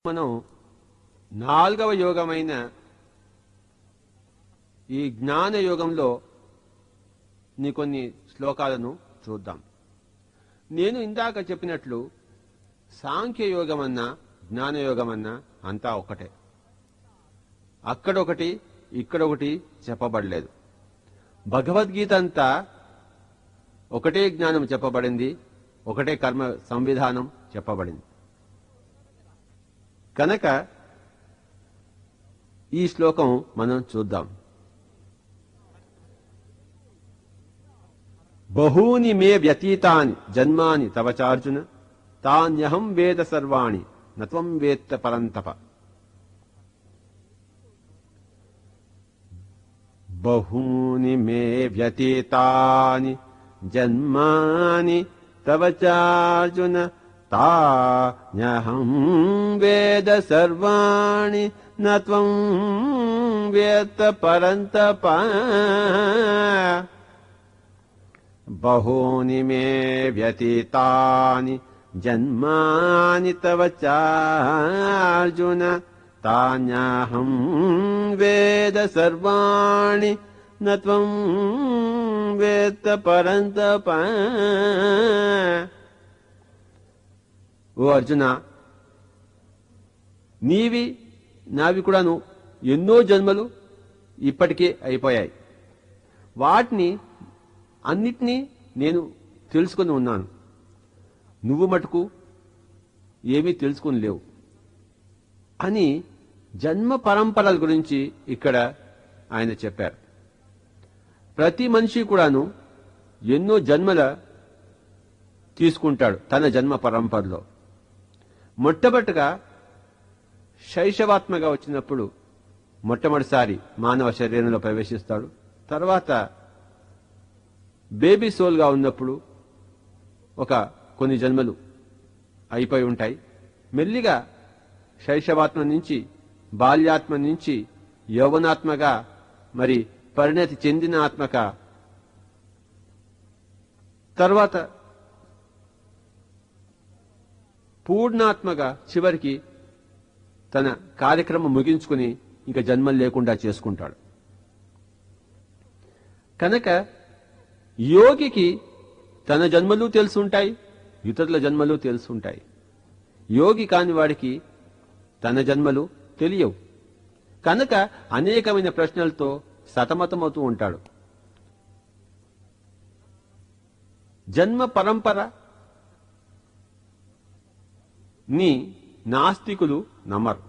మనం నాలుగవ యోగమైన ఈ జ్ఞాన యోగంలో కొన్ని శ్లోకాలను చూద్దాం. నేను ఇందాక చెప్పినట్లు సాంఖ్య యోగమన్నా జ్ఞానయోగమన్నా అంతా ఒకటే. అక్కడొకటి ఇక్కడొకటి చెప్పబడలేదు. భగవద్గీత అంతా ఒకటే జ్ఞానం చెప్పబడింది, ఒకటే కర్మ సంవిధానం చెప్పబడింది. కనుక ఈ శ్లోకం మనం చూద్దాం. బహూని మే వ్యతీతాని జన్మాని తవ చార్జున తాన్యహం వేద సర్వాణి నత్వం వేత్త పరంతప. బహూని మే వ్యతీతాని జన్మాని తవ చార్జున తాన్యహం వేద సర్వాణి నత్వం వేత్త పరంతప. బహూని మే వ్యతీతాని జన్మాని తవ చార్జున తాన్యహం వేద సర్వాణి నత్వం వేత్త పరంతప. ఓ అర్జున, నీవి నావి కూడాను ఎన్నో జన్మలు ఇప్పటికే అయిపోయాయి. వాటిని అన్నిటినీ నేను తెలుసుకుని ఉన్నాను. నువ్వు మటుకు ఏమీ తెలుసుకుని లేవు అని జన్మ పరంపరల గురించి ఇక్కడ ఆయన చెప్పారు. ప్రతి మనిషి కూడాను ఎన్నో జన్మల తీసుకుంటాడు తన జన్మ పరంపరలో. మొట్టమొదటిగా శైశవాత్మగా వచ్చినప్పుడు మొట్టమొదటిసారి మానవ శరీరంలో ప్రవేశిస్తాడు. తర్వాత బేబీ సోల్గా ఉన్నప్పుడు కొన్ని జన్మలు అయిపోయి ఉంటాయి. మెల్లిగా శైశవాత్మ నుంచి బాల్యాత్మ నుంచి యౌవనాత్మగా మరి పరిణతి చెందిన ఆత్మక తర్వాత పూర్ణాత్మగా చివరికి తన కార్యక్రమం ముగించుకుని ఇంకా జన్మలు లేకుండా చేసుకుంటాడు. కనుక యోగికి తన జన్మలు తెలుసుంటాయి, ఇతరుల జన్మలు తెలుసుంటాయి. యోగి కాని వాడికి తన జన్మలు తెలియవు. కనుక అనేకమైన ప్రశ్నలతో సతమతమవుతూ ఉంటాడు. జన్మ పరంపర ని నాస్తికులు నమ్మరు.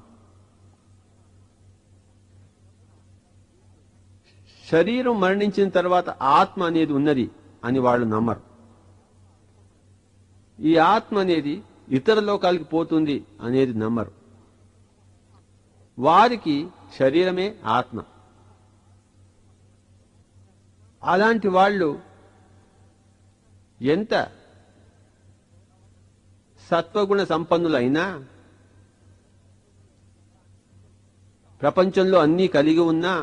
శరీరం మరణించిన తర్వాత ఆత్మ అనేది ఉన్నది అని వాళ్ళు నమ్మరు. ఈ ఆత్మ అనేది ఇతర లోకాలకి పోతుంది అనేది నమ్మరు. వారికి శరీరమే ఆత్మ. అలాంటి వాళ్ళు ఎంత సత్వగుణ సంపన్నులైనా, ప్రపంచంలో అన్నీ కలిగి ఉన్నా,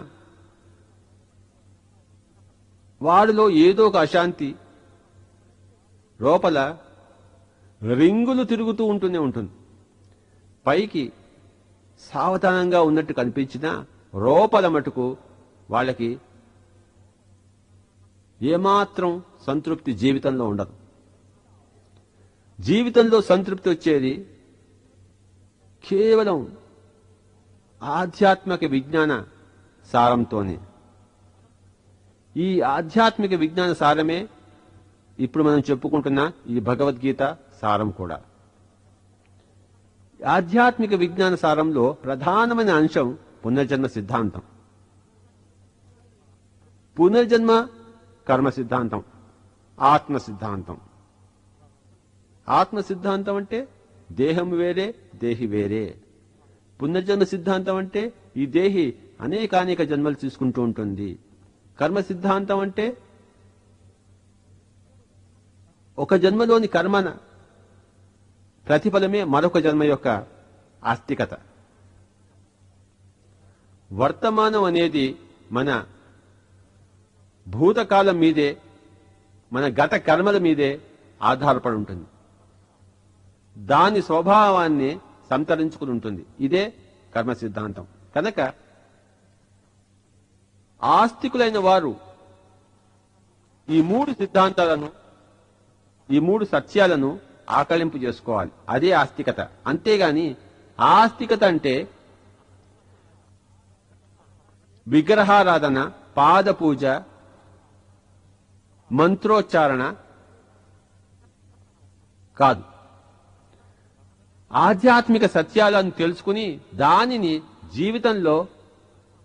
వారిలో ఏదో ఒక అశాంతి లోపల రింగులు తిరుగుతూ ఉంటూనే ఉంటుంది. పైకి సావధానంగా ఉన్నట్టు కనిపించినా లోపల మటుకు వాళ్ళకి ఏమాత్రం సంతృప్తి జీవితంలో ఉండదు. జీవితంలో సంతృప్తి వచ్చేది కేవలం ఆధ్యాత్మిక విజ్ఞాన సారంతోనే. ఈ ఆధ్యాత్మిక విజ్ఞాన సారమే ఇప్పుడు మనం చెప్పుకుంటున్న ఈ భగవద్గీత సారం కూడా. ఆధ్యాత్మిక విజ్ఞాన సారంలో ప్రధానమైన అంశం పునర్జన్మ సిద్ధాంతం. పునర్జన్మ కర్మ సిద్ధాంతం, ఆత్మ సిద్ధాంతం. ఆత్మ సిద్ధాంతం అంటే దేహం వేరే, దేహి వేరే. పునర్జన్మ సిద్ధాంతం అంటే ఈ దేహి అనేకానేక జన్మలు తీసుకుంటూ ఉంటుంది. కర్మ సిద్ధాంతం అంటే ఒక జన్మలోని కర్మన ప్రతిఫలమే మరొక జన్మ యొక్క ఆస్తికత. వర్తమానం అనేది మన భూతకాలం మీదే, మన గత కర్మల మీదే ఆధారపడి ఉంటుంది. దాని స్వభావాన్ని సంతరించుకుని ఉంటుంది. ఇదే కర్మ సిద్ధాంతం. కనుక ఆస్తికులైన వారు ఈ మూడు సిద్ధాంతాలను, ఈ మూడు సత్యాలను ఆకలింపు చేసుకోవాలి. అదే ఆస్తికత. అంతేగాని ఆస్తికత అంటే విగ్రహారాధన, పాద పూజ, మంత్రోచ్చారణ కాదు. ఆధ్యాత్మిక సత్యాలను తెలుసుకుని దానిని జీవితంలో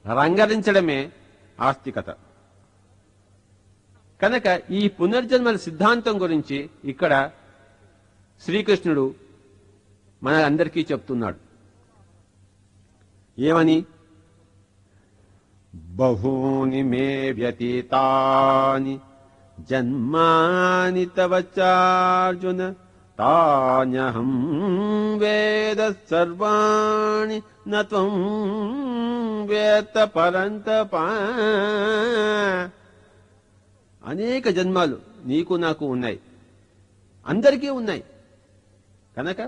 రంగరించడమే ఆస్తికత. కనుక ఈ పునర్జన్మల సిద్ధాంతం గురించి ఇక్కడ శ్రీకృష్ణుడు మన అందరికీ చెప్తున్నాడు. ఏమని? బహూని మే వ్యతీతాని జన్మాని తవ చార్జున తాన్యహం వేద సర్వాణి నత్వం వేత్త పరంతప. అనేక జన్మాలు నీకు నాకు ఉన్నాయి, అందరికీ ఉన్నాయి. కనుక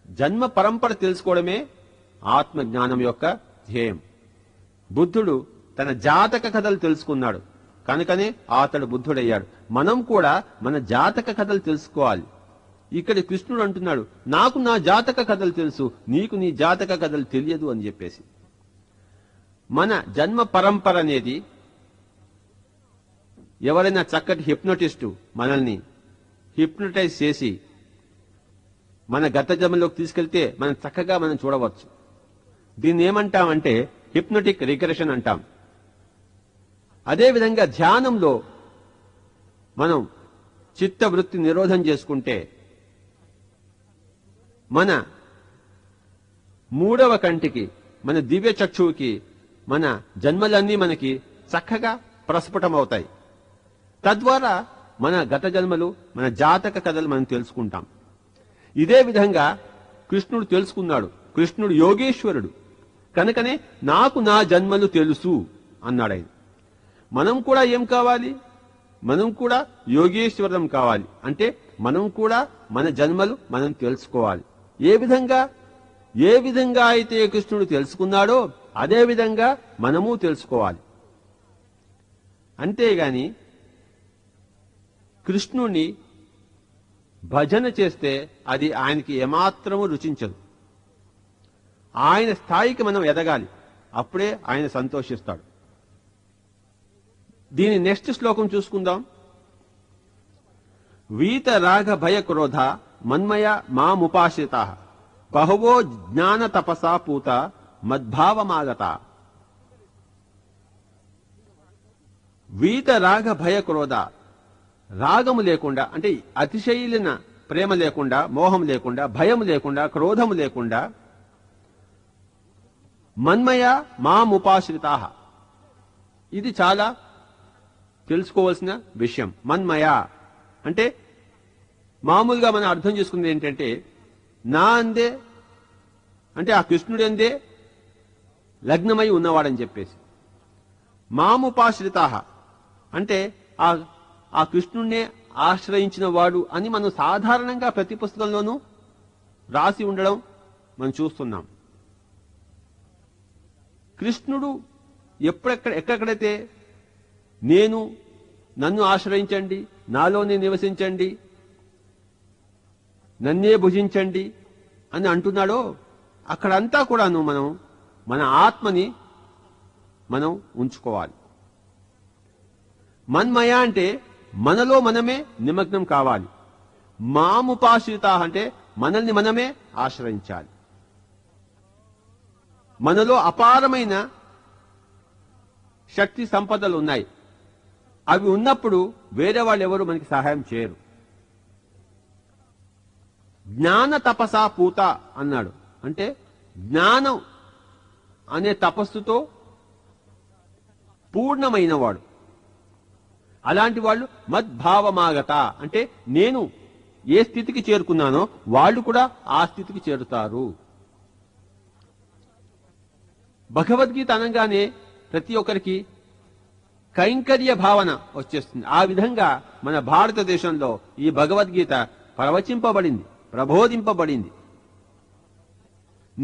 జన్మ పరంపర తెలుసుకోవడమే ఆత్మజ్ఞానం యొక్క ధ్యేయం. బుద్ధుడు తన జాతక కథలు తెలుసుకున్నాడు, కనుకనే అతడు బుద్ధుడయ్యాడు. మనం కూడా మన జాతక కథలు తెలుసుకోవాలి. ఇక్కడ కృష్ణుడు అంటున్నాడు, నాకు నా జాతక కథలు తెలుసు, నీకు నీ జాతక కథలు తెలియదు అని చెప్పేసి. మన జన్మ పరంపర అనేది ఎవరైనా చక్కటి హిప్నోటిస్టు మనల్ని హిప్నటైజ్ చేసి మన గత జన్మలోకి తీసుకెళ్తే మనం చక్కగా మనం చూడవచ్చు. దీన్ని ఏమంటామంటే హిప్నోటిక్ రిగ్రెషన్ అంటాం. అదేవిధంగా ధ్యానంలో మనం చిత్తవృత్తి నిరోధం చేసుకుంటే మన మూడవ కంటికి, మన దివ్య చక్షువుకి మన జన్మలన్నీ మనకి చక్కగా ప్రస్ఫుటమవుతాయి. తద్వారా మన గత జన్మలు, మన జాతక కథలు మనం తెలుసుకుంటాం. ఇదే విధంగా కృష్ణుడు తెలుసుకున్నాడు. కృష్ణుడు యోగేశ్వరుడు, కనుకనే నాకు నా జన్మలు తెలుసు అన్నాడు ఆయన. మనం కూడా ఏం కావాలి? మనం కూడా యోగేశ్వరం కావాలి. అంటే మనం కూడా మన జన్మలు మనం తెలుసుకోవాలి. ఏ విధంగా అయితే కృష్ణుడు తెలుసుకున్నాడో అదే విధంగా మనము తెలుసుకోవాలి. అంతేగాని కృష్ణుణ్ణి భజన చేస్తే అది ఆయనకి ఏమాత్రము రుచించదు. ఆయన స్థాయికి మనం ఎదగాలి, అప్పుడే ఆయన సంతోషిస్తాడు. దీని నెక్స్ట్ శ్లోకం చూసుకుందాం. వీత రాగ భయ క్రోధ మన్మయ మాముపాశ్రితా బహవో జ్ఞాన తపసా పూత మద్భావమాగత. వీత రాగ భయ క్రోధ, రాగము లేకుండా అంటే అతిశయిలిన ప్రేమ లేకుండా, మోహం లేకుండా, భయం లేకుండా, క్రోధము లేకుండా మన్మయ మాముపాశ్రితా. ఇది చాలా తెలుసుకోవాల్సిన విషయం. మన్మయ అంటే మామూలుగా మనం అర్థం చేసుకున్నది ఏంటంటే నా అందే అంటే ఆ కృష్ణుడు అందే లగ్నమై ఉన్నవాడని చెప్పేసి. మాముపాశ్రితా అంటే ఆ కృష్ణుణ్ణే ఆశ్రయించిన వాడు అని మనం సాధారణంగా ప్రతి పుస్తకంలోనూ రాసి ఉండడం మనం చూస్తున్నాం. కృష్ణుడు ఎక్కడెక్కడైతే నన్ను ఆశ్రయించండి, నాలోనే నివసించండి, నన్నే భుజించండి అని అంటున్నాడో అక్కడంతా కూడాను మనం మన ఆత్మని మనం ఉంచుకోవాలి. మన్మయ అంటే మనలో మనమే నిమగ్నం కావాలి. మాముపాశ్రిత అంటే మనల్ని మనమే ఆశ్రయించాలి. మనలో అపారమైన శక్తి సంపదలు ఉన్నాయి. అవి ఉన్నప్పుడు వేరే వాళ్ళు ఎవరు మనకి సహాయం చేయరు. జ్ఞాన తపసా పూత అన్నాడు. అంటే జ్ఞానం అనే తపస్సుతో పూర్ణమైన వాడు. అలాంటి వాళ్ళు మద్భావమాగత అంటే నేను ఏ స్థితికి చేరుకున్నానో వాళ్ళు కూడా ఆ స్థితికి చేరుతారు. భగవద్గీత అనగానే ప్రతి ఒక్కరికి కైంకర్య భావన వచ్చేస్తుంది. ఆ విధంగా మన భారతదేశంలో ఈ భగవద్గీత ప్రవచింపబడింది, ప్రబోధింపబడింది.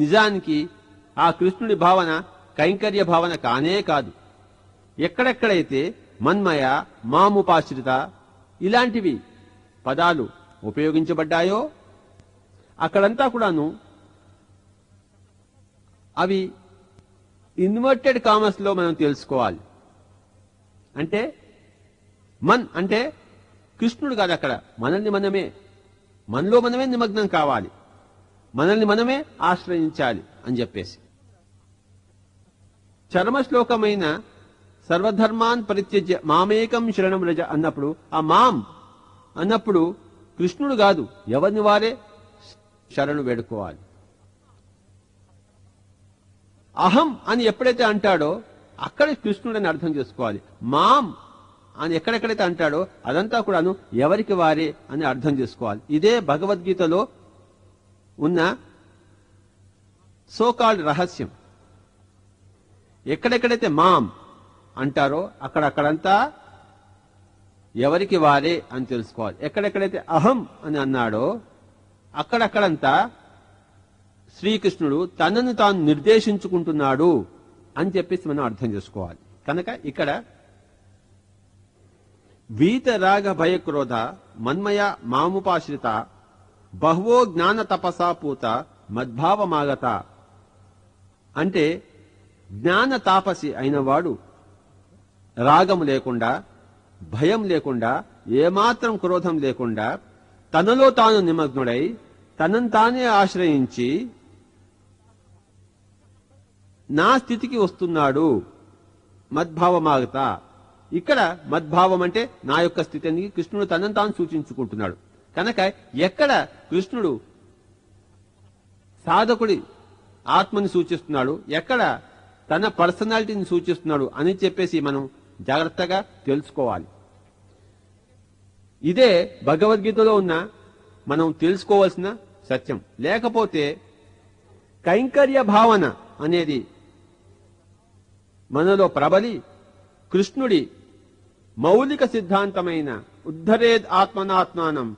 నిజానికి ఆ కృష్ణుడి భావన కైంకర్య భావన కానే కాదు. ఎక్కడెక్కడైతే మన్మయ, మాముపాశ్రిత ఇలాంటివి పదాలు ఉపయోగించబడ్డాయో అక్కడంతా కూడాను అవి ఇన్వర్టెడ్ కామర్స్ లో మనం తెలుసుకోవాలి. అంటే మన్ అంటే కృష్ణుడు కాదు, అక్కడ మనలో మనమే నిమగ్నం కావాలి, మనల్ని మనమే ఆశ్రయించాలి అని చెప్పేసి. చరమశ్లోకమైన సర్వధర్మాన్ పరిత్యజ్య మామేకం శరణం రజ అన్నప్పుడు ఆ మాం అన్నప్పుడు కృష్ణుడు కాదు, ఎవరిని వారే శరణు వేడుకోవాలి. అహం అని ఎప్పుడైతే అంటాడో అక్కడ కృష్ణుడని అర్థం చేసుకోవాలి. మాం అని ఎక్కడెక్కడైతే అంటాడో అదంతా కూడాను ఎవరికి వారే అని అర్థం చేసుకోవాలి. ఇదే భగవద్గీతలో ఉన్న సోకాల్డ్ రహస్యం. ఎక్కడెక్కడైతే మాం అంటారో అక్కడంతా ఎవరికి వారే అని తెలుసుకోవాలి. ఎక్కడెక్కడైతే అహం అని అన్నాడో అక్కడంతా శ్రీకృష్ణుడు తనను తాను నిర్దేశించుకుంటున్నాడు అని చెప్పేసి మనం అర్థం చేసుకోవాలి. కనుక ఇక్కడ వీత రాగ భయక్రోధ మన్మయ మాముపాశ్రిత బహువో జ్ఞాన తపసా పూత మద్భావమాగత అంటే జ్ఞాన తాపసి అయినవాడు రాగము లేకుండా, భయం లేకుండా, ఏమాత్రం క్రోధం లేకుండా తనలో తాను నిమగ్నుడై తనను తానే ఆశ్రయించి నా స్థితికి వస్తున్నాడు. మద్భావమాగత, ఇక్కడ మద్భావం అంటే నా యొక్క స్థితి అని కృష్ణుడు తనను తాను సూచించుకుంటున్నాడు. కనుక ఎక్కడ కృష్ణుడు సాధకుడి ఆత్మని సూచిస్తున్నాడు, ఎక్కడ తన పర్సనాలిటీని సూచిస్తున్నాడు అని చెప్పేసి మనం జాగ్రత్తగా తెలుసుకోవాలి. ఇదే భగవద్గీతలో ఉన్న మనం తెలుసుకోవాల్సిన సత్యం. లేకపోతే కైంకర్య భావన అనేది మనలో ప్రబలి కృష్ణుడి మౌలిక సిద్ధాంతమైన ఉద్ధరేద్ ఆత్మనాత్మానం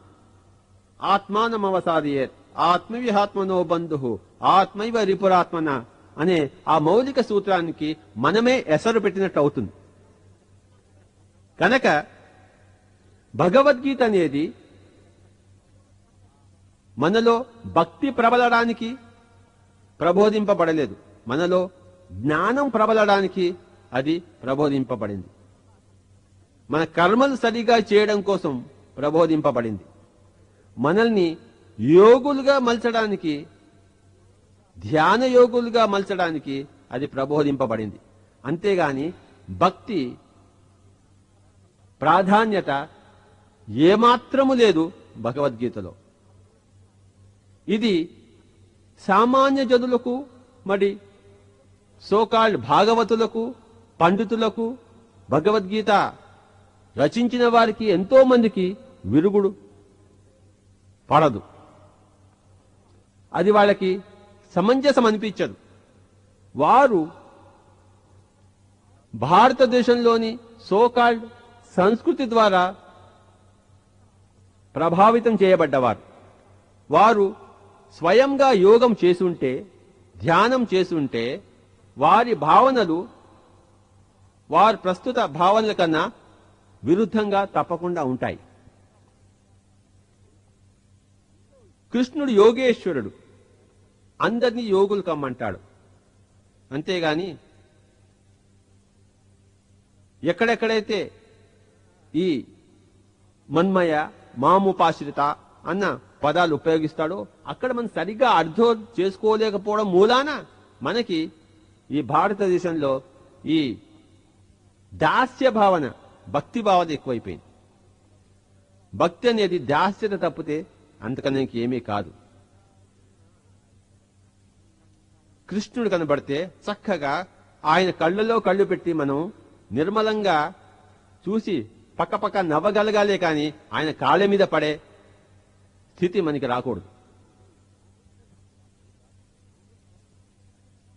ఆత్మానమవసాదయేత్ ఆత్మవిహాత్మనో బంధు ఆత్మైవ రిపురాత్మన అనే ఆ మౌలిక సూత్రానికి మనమే ఎసరు పెట్టినట్టు అవుతుంది. కనుక భగవద్గీత అనేది మనలో భక్తి ప్రబలడానికి ప్రబోధింపబడలేదు, మనలో జ్ఞానం ప్రబలడానికి అది ప్రబోధింపబడింది. మన కర్మలు సరిగా చేయడం కోసం ప్రబోధింపబడింది. మనల్ని యోగులుగా మలచడానికి, ధ్యాన యోగులుగా మలచడానికి అది ప్రబోధింపబడింది. అంతేగాని భక్తి ప్రాధాన్యత ఏమాత్రము లేదు భగవద్గీతలో. ఇది సామాన్య జనులకు, మరి సోకాల్డ్ భాగవతులకు, పండితులకు, భగవద్గీత రచించిన వారికి ఎంతో మందికి విరుగుడు పడదు. అది వాళ్ళకి సమంజసం అనిపించదు. వారు భారతదేశంలోని సోకాల్డ్ సంస్కృతి ద్వారా ప్రభావితం చేయబడ్డవారు. వారు స్వయంగా యోగం చేసుంటే, ధ్యానం చేసుంటే వారి భావనలు వారి ప్రస్తుత భావనల కన్నా విరుద్ధంగా తప్పకుండా ఉంటాయి. కృష్ణుడు యోగేశ్వరుడు, అందరినీ యోగులు కమ్మంటాడు. అంతేగాని ఎక్కడెక్కడైతే ఈ మన్మయ మాముపాశ్రిత అన్న పదాలు ఉపయోగిస్తాడో అక్కడ మనం సరిగ్గా అర్థం చేసుకోలేకపోవడం మూలాన మనకి ఈ భారతదేశంలో ఈ దాస్య భావన, భక్తి భావన ఎక్కువైపోయింది. భక్తి అనేది దాస్యత తప్పితే అంతకన్నా ఏమీ కాదు. కృష్ణుడు కనబడితే చక్కగా ఆయన కళ్ళలో కళ్ళు పెట్టి మనం నిర్మలంగా చూసి పక్కపక్క నవ్వగలగాలే కానీ ఆయన కాళ్ళ మీద పడే స్థితి మనకి రాకూడదు.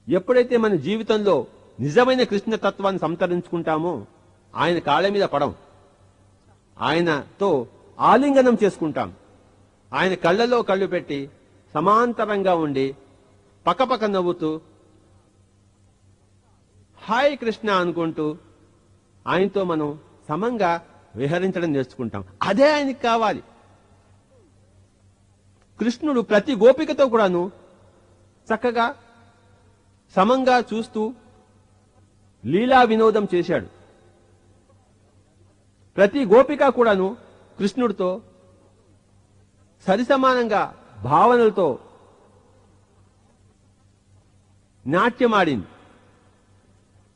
ఎప్పుడైతే మన జీవితంలో నిజమైన కృష్ణ తత్వాన్ని సంతరించుకుంటామో ఆయన కాళ్ళ మీద పడం, ఆయనతో ఆలింగనం చేసుకుంటాం. ఆయన కళ్ళలో కళ్ళు పెట్టి సమాంతరంగా ఉండి పక్కపక్క నవ్వుతూ హాయ్ కృష్ణ అనుకుంటూ ఆయనతో మనం సమంగా విహరించడం నేర్చుకుంటాం. అదే ఆయనకి కావాలి. కృష్ణుడు ప్రతి గోపికతో కూడాను చక్కగా సమంగా చూస్తూ లీలా వినోదం చేశాడు. ప్రతి గోపిక కూడాను కృష్ణుడితో సరిసమానంగా భావనలతో నాట్యమాడింది,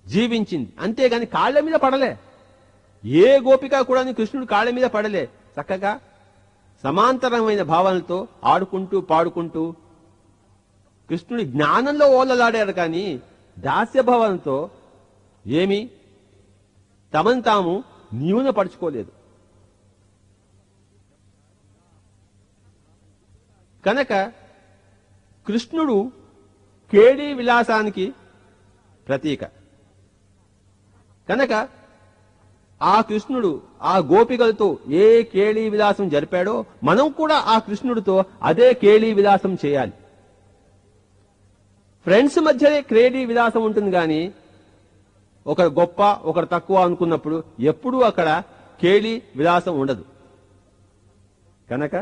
జీవించింది. అంతేగాని కాళ్ల మీద పడలే. ఏ గోపిక కూడా కృష్ణుడు కాళ్ల మీద పడలే. చక్కగా సమాంతరమైన భావనలతో ఆడుకుంటూ పాడుకుంటూ కృష్ణుడి జ్ఞానంలో ఓలలాడారు. కానీ దాస్య భావనతో ఏమి తమను తాము న్యూనపరుచుకోలేదు. కనుక కృష్ణుడు కేళీ విలాసానికి ప్రతీక. కనుక ఆ కృష్ణుడు ఆ గోపికలతో ఏ కేళీ విలాసం జరిపాడో మనం కూడా ఆ కృష్ణుడితో అదే కేళీ విలాసం చేయాలి. ఫ్రెండ్స్ మధ్యనే కేళీ విలాసం ఉంటుంది, కానీ ఒకరు గొప్ప ఒకరు తక్కువ అనుకున్నప్పుడు ఎప్పుడూ అక్కడ కేళీ విలాసం ఉండదు. కనుక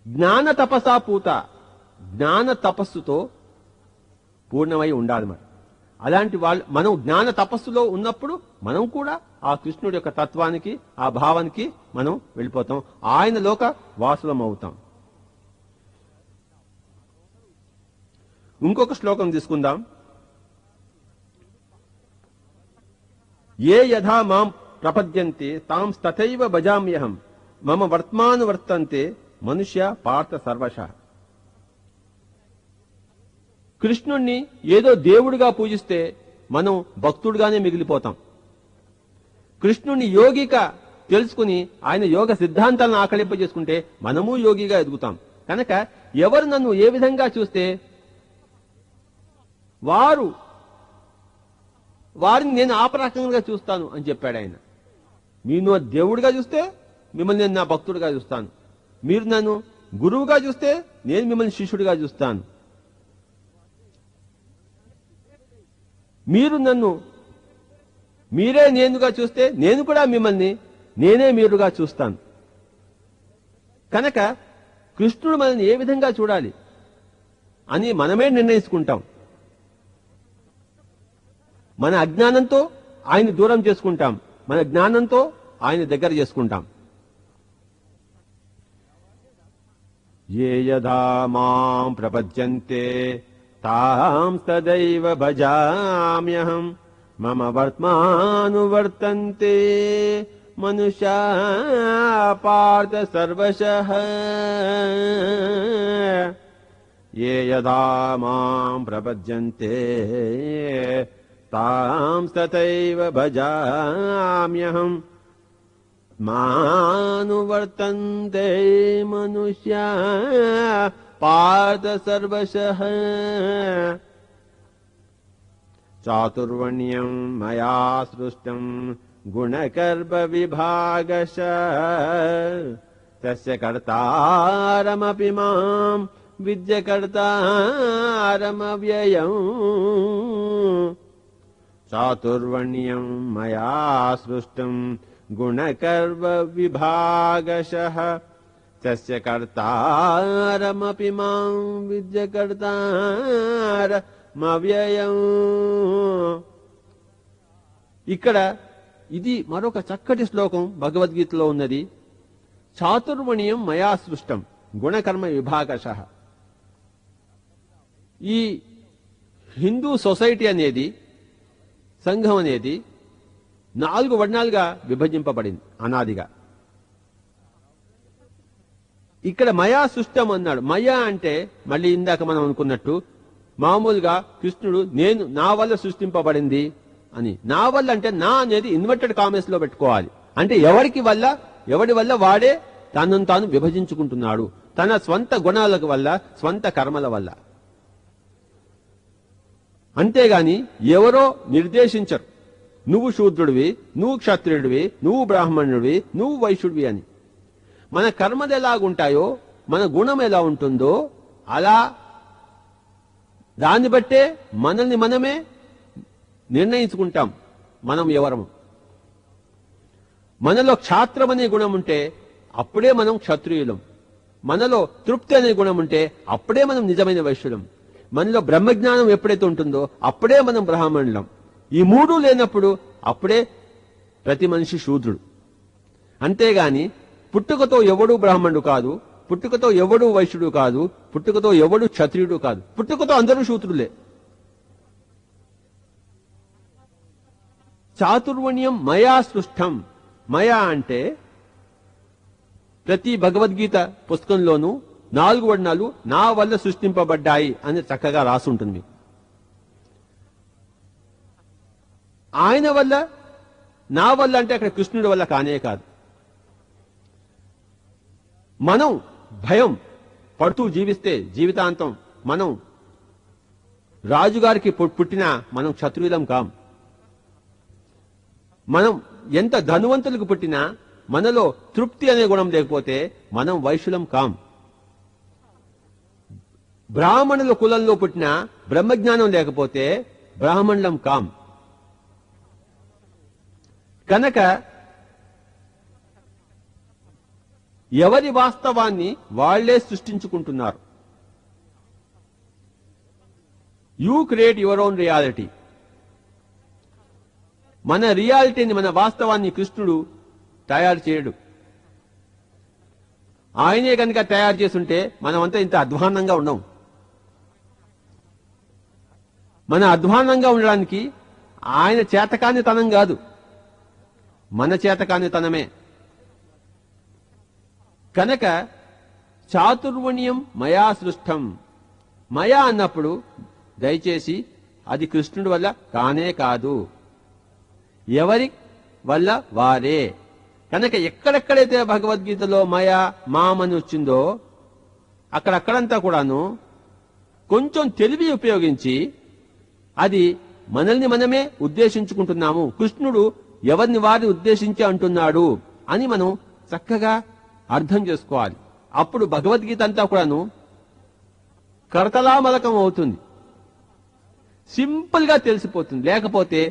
జ్ఞాన తపసా పూత, జ్ఞాన తపస్సుతో పూర్ణమై ఉండాలి. మరి అలాంటి వాళ్ళు మనం జ్ఞాన తపస్సులో ఉన్నప్పుడు మనం కూడా ఆ కృష్ణుడి యొక్క తత్వానికి ఆ భావానికి మనం వెళ్ళిపోతాం. ఆయనలోక వాసులం అవుతాం. ఇంకొక శ్లోకం తీసుకుందాం. ఏ యథా మాం ప్రపద్యంతే తాం తథైవ భజామ్యహం మమ వర్త్మానువర్తంతే మనుష్య పార్థ సర్వశః. కృష్ణుణ్ణి ఏదో దేవుడిగా పూజిస్తే మనం భక్తుడిగానే మిగిలిపోతాం. కృష్ణుణ్ణి యోగిగా తెలుసుకుని ఆయన యోగ సిద్ధాంతాలను ఆకలింపజేసుకుంటే మనము యోగిగా ఎదుగుతాం. కనుక ఎవరు నన్ను ఏ విధంగా చూస్తే వారిని నేను ఆపరాకంగా చూస్తాను అని చెప్పాడు ఆయన. మీరు దేవుడిగా చూస్తే మిమ్మల్ని నేను నా భక్తుడిగా చూస్తాను. మీరు నన్ను గురువుగా చూస్తే నేను మిమ్మల్ని శిష్యుడిగా చూస్తాను. మీరు నన్ను మీరే నేనుగా చూస్తే నేను కూడా మిమ్మల్ని నేనే మీరుగా చూస్తాను. కనుక కృష్ణుడు మనల్ని ఏ విధంగా చూడాలి అని మనమే నిర్ణయించుకుంటాం. మన అజ్ఞానంతో ఆయన దూరం చేసుకుంటాం, మన జ్ఞానంతో ఆయన దగ్గర చేసుకుంటాం. ఏ యథా మాం ప్రపద్యంతే తాం తదైవ భజామ్యహం మమ వర్త్మానువర్తంతే మనుష్యా పార్థ సర్వశః. ఏ యథా మాం ప్రపద్యంతే తాం తథైవ భజామ్యహం మానువర్తంతే మనుష్యా పార్థ సర్వశః. చాతుర్వర్ణ్యం మయా సృష్టం గుణకర్మ విభాగశః తస్య కర్తారమపి మాం విద్య కర్తారమవ్యయం. చాతుర్వర్ణ్యం మయా సృష్టం గుణకర్మ విభాగశః తస్య కర్తారమపి మాం విద్య కర్తారమవ్యయం. ఇక్కడ ఇది మరొక చక్కటి శ్లోకం భగవద్గీతలో ఉన్నది. చాతుర్వర్ణ్యం మయా సృష్టం గుణకర్మ విభాగశః. ఈ హిందూ సొసైటీ అనేది, సంఘం అనేది 4 వర్ణాలుగా విభజింపబడింది అనాదిగా. ఇక్కడ మయా సృష్టం అన్నాడు. మయా అంటే మళ్ళీ ఇందాక మనం అనుకున్నట్టు మామూలుగా కృష్ణుడు నేను నా వల్ల సృష్టింపబడింది అని. నా వల్ల అంటే నా అనేది ఇన్వర్టెడ్ కామెంట్స్ లో పెట్టుకోవాలి. అంటే ఎవడి వల్ల వాడే తనను తాను విభజించుకుంటున్నాడు, తన స్వంత గుణాల వల్ల, స్వంత కర్మల వల్ల. అంతేగాని ఎవరో నిర్దేశించరు నువ్వు శూద్రుడివి, నువ్వు క్షత్రియుడివి, నువ్వు బ్రాహ్మణుడివి, నువ్వు వైశ్యుడివి అని. మన కర్మలు ఎలాగుంటాయో, మన గుణం ఎలా ఉంటుందో అలా దాన్ని బట్టే మనల్ని మనమే నిర్ణయించుకుంటాం మనం ఎవరము. మనలో క్షాత్రం అనే గుణం ఉంటే అప్పుడే మనం క్షత్రియులం. మనలో తృప్తి అనే గుణం ఉంటే అప్పుడే మనం నిజమైన వైశ్యులం. మనలో బ్రహ్మజ్ఞానం ఎప్పుడైతే ఉంటుందో అప్పుడే మనం బ్రాహ్మణులం. ఈ మూడు లేనప్పుడు అప్పుడే ప్రతి మనిషి శూద్రుడు. అంతేగాని పుట్టుకతో ఎవడూ బ్రాహ్మణుడు కాదు, పుట్టుకతో ఎవడూ వైశ్యుడు కాదు, పుట్టుకతో ఎవడూ క్షత్రియుడు కాదు. పుట్టుకతో అందరూ శూద్రులే. చాతుర్వర్ణ్యం మయా సృష్టం. మయా అంటే ప్రతి భగవద్గీత పుస్తకంలోనూ 4 వర్ణాలు నా వల్ల సృష్టింపబడ్డాయి అని చక్కగా రాసుంటుంది. ఆయన వల్ల, నా వల్ల అంటే అక్కడ కృష్ణుడి వల్ల కానే కాదు. మనం భయం పడుతూ జీవిస్తే జీవితాంతం మనం రాజుగారికి పుట్టినా మనం క్షత్రియులం కాం. మనం ఎంత ధనవంతులకు పుట్టినా మనలో తృప్తి అనే గుణం లేకపోతే మనం వైశ్యులం కాం. బ్రాహ్మణుల కులంలో పుట్టిన బ్రహ్మజ్ఞానం లేకపోతే బ్రాహ్మణులం కాం. కనుక ఎవరి వాస్తవాన్ని వాళ్లే సృష్టించుకుంటున్నారు. You create your own reality. మన రియాలిటీని, మన వాస్తవాన్ని కృష్ణుడు తయారు చేయడు. ఆయనే కనుక తయారు చేసుంటే మనమంతా ఇంత అధ్వాన్నంగా ఉండం. మన అధ్వాన్నంగా ఉండడానికి ఆయన చేతకానితనం కాదు, మన చేతకానితనమే. కనుక చాతుర్వర్ణ్యం మయా సృష్టం. మయా అన్నప్పుడు దయచేసి అది కృష్ణుడి వల్ల కానే కాదు, ఎవరి వల్ల వారే. కనుక ఎక్కడెక్కడైతే భగవద్గీతలో మయా మామని వచ్చిందో అక్కడక్కడంతా కూడాను కొంచెం తెలివి ఉపయోగించి అది మనల్ని మనమే ఉద్దేశించుకుంటున్నాము. కృష్ణుడు ఎవరిని వారిని ఉద్దేశించి అంటున్నాడు అని మనం చక్కగా అర్థం చేసుకోవాలి. అప్పుడు భగవద్గీత అంతా కూడాను కరతలామలకం అవుతుంది, సింపుల్ గా తెలిసిపోతుంది. లేకపోతే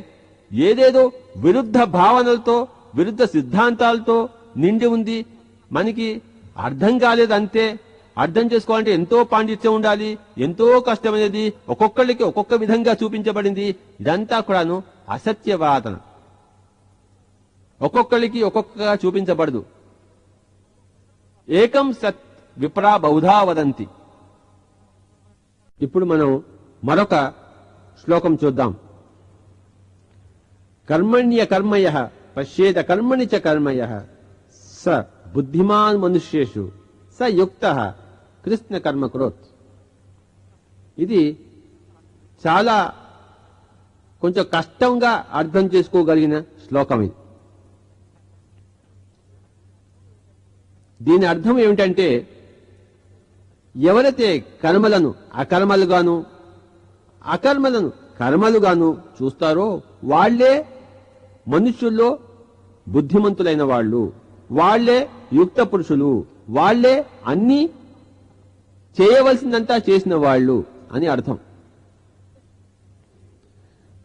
ఏదేదో విరుద్ధ భావనలతో, విరుద్ధ సిద్ధాంతాలతో నిండి ఉంది, మనకి అర్థం కాలేదు అంతే. అర్థం చేసుకోవాలంటే ఎంతో పాండిత్యం ఉండాలి, ఎంతో కష్టమైనది, ఒక్కొక్కళ్ళకి ఒక్కొక్క విధంగా చూపించబడింది. ఇదంతా కూడాను అసత్యవాదన. ఒక్కొక్కళ్ళకి ఒక్కొక్కగా చూపించబడదు. ఏకం సత్ విప్రా బహుధా వదంతి. ఇప్పుడు మనం మరొక శ్లోకం చూద్దాం. కర్మణ్య కర్మయః పశ్యేత కర్మణి చ కర్మయః స బుద్ధిమాన్ మనుష్యేషు స యుక్తః కృష్ణ కర్మ కరోత్. ఇది చాలా కొంచెం కష్టంగా అర్థం చేసుకోగలిగిన శ్లోకం ఇది. దీని అర్థం ఏమిటంటే, ఎవరైతే కర్మలను అకర్మలుగాను, అకర్మలను కర్మలుగాను చూస్తారో వాళ్లే మనుష్యుల్లో బుద్ధిమంతులైన వాళ్ళు, వాళ్లే యుక్త పురుషులు, వాళ్లే అన్ని చేయవలసిందంతా చేసిన వాళ్ళు అని అర్థం.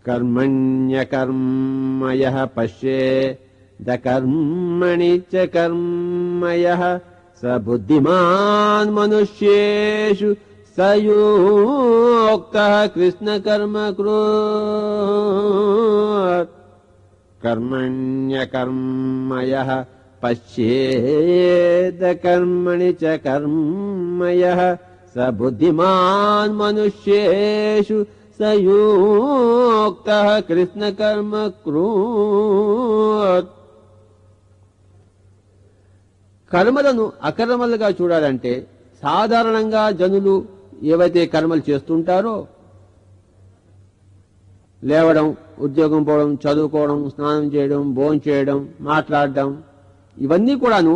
కర్మణ్య కర్మయః పశ్యేద కర్మణి చ కర్మయః స బుద్ధిమాన్ మనుష్యేషు స యుక్తః కృష్ణ కర్మ కరోత్. కర్మణ్య కర్మయః పశ్యేద కర్మణి చ కర్మయః స బుద్ధిమాన్ మనుష్యేషు స యుక్తః కృష్ణ కర్మ కరోత్. కర్మలను అకర్మలుగా చూడాలంటే సాధారణంగా జనులు ఏవైతే కర్మలు చేస్తుంటారో, లేవడం, ఉద్యోగం పోవడం, చదువుకోవడం, స్నానం చేయడం, భోజనం చేయడం, మాట్లాడడం, ఇవన్నీ కూడాను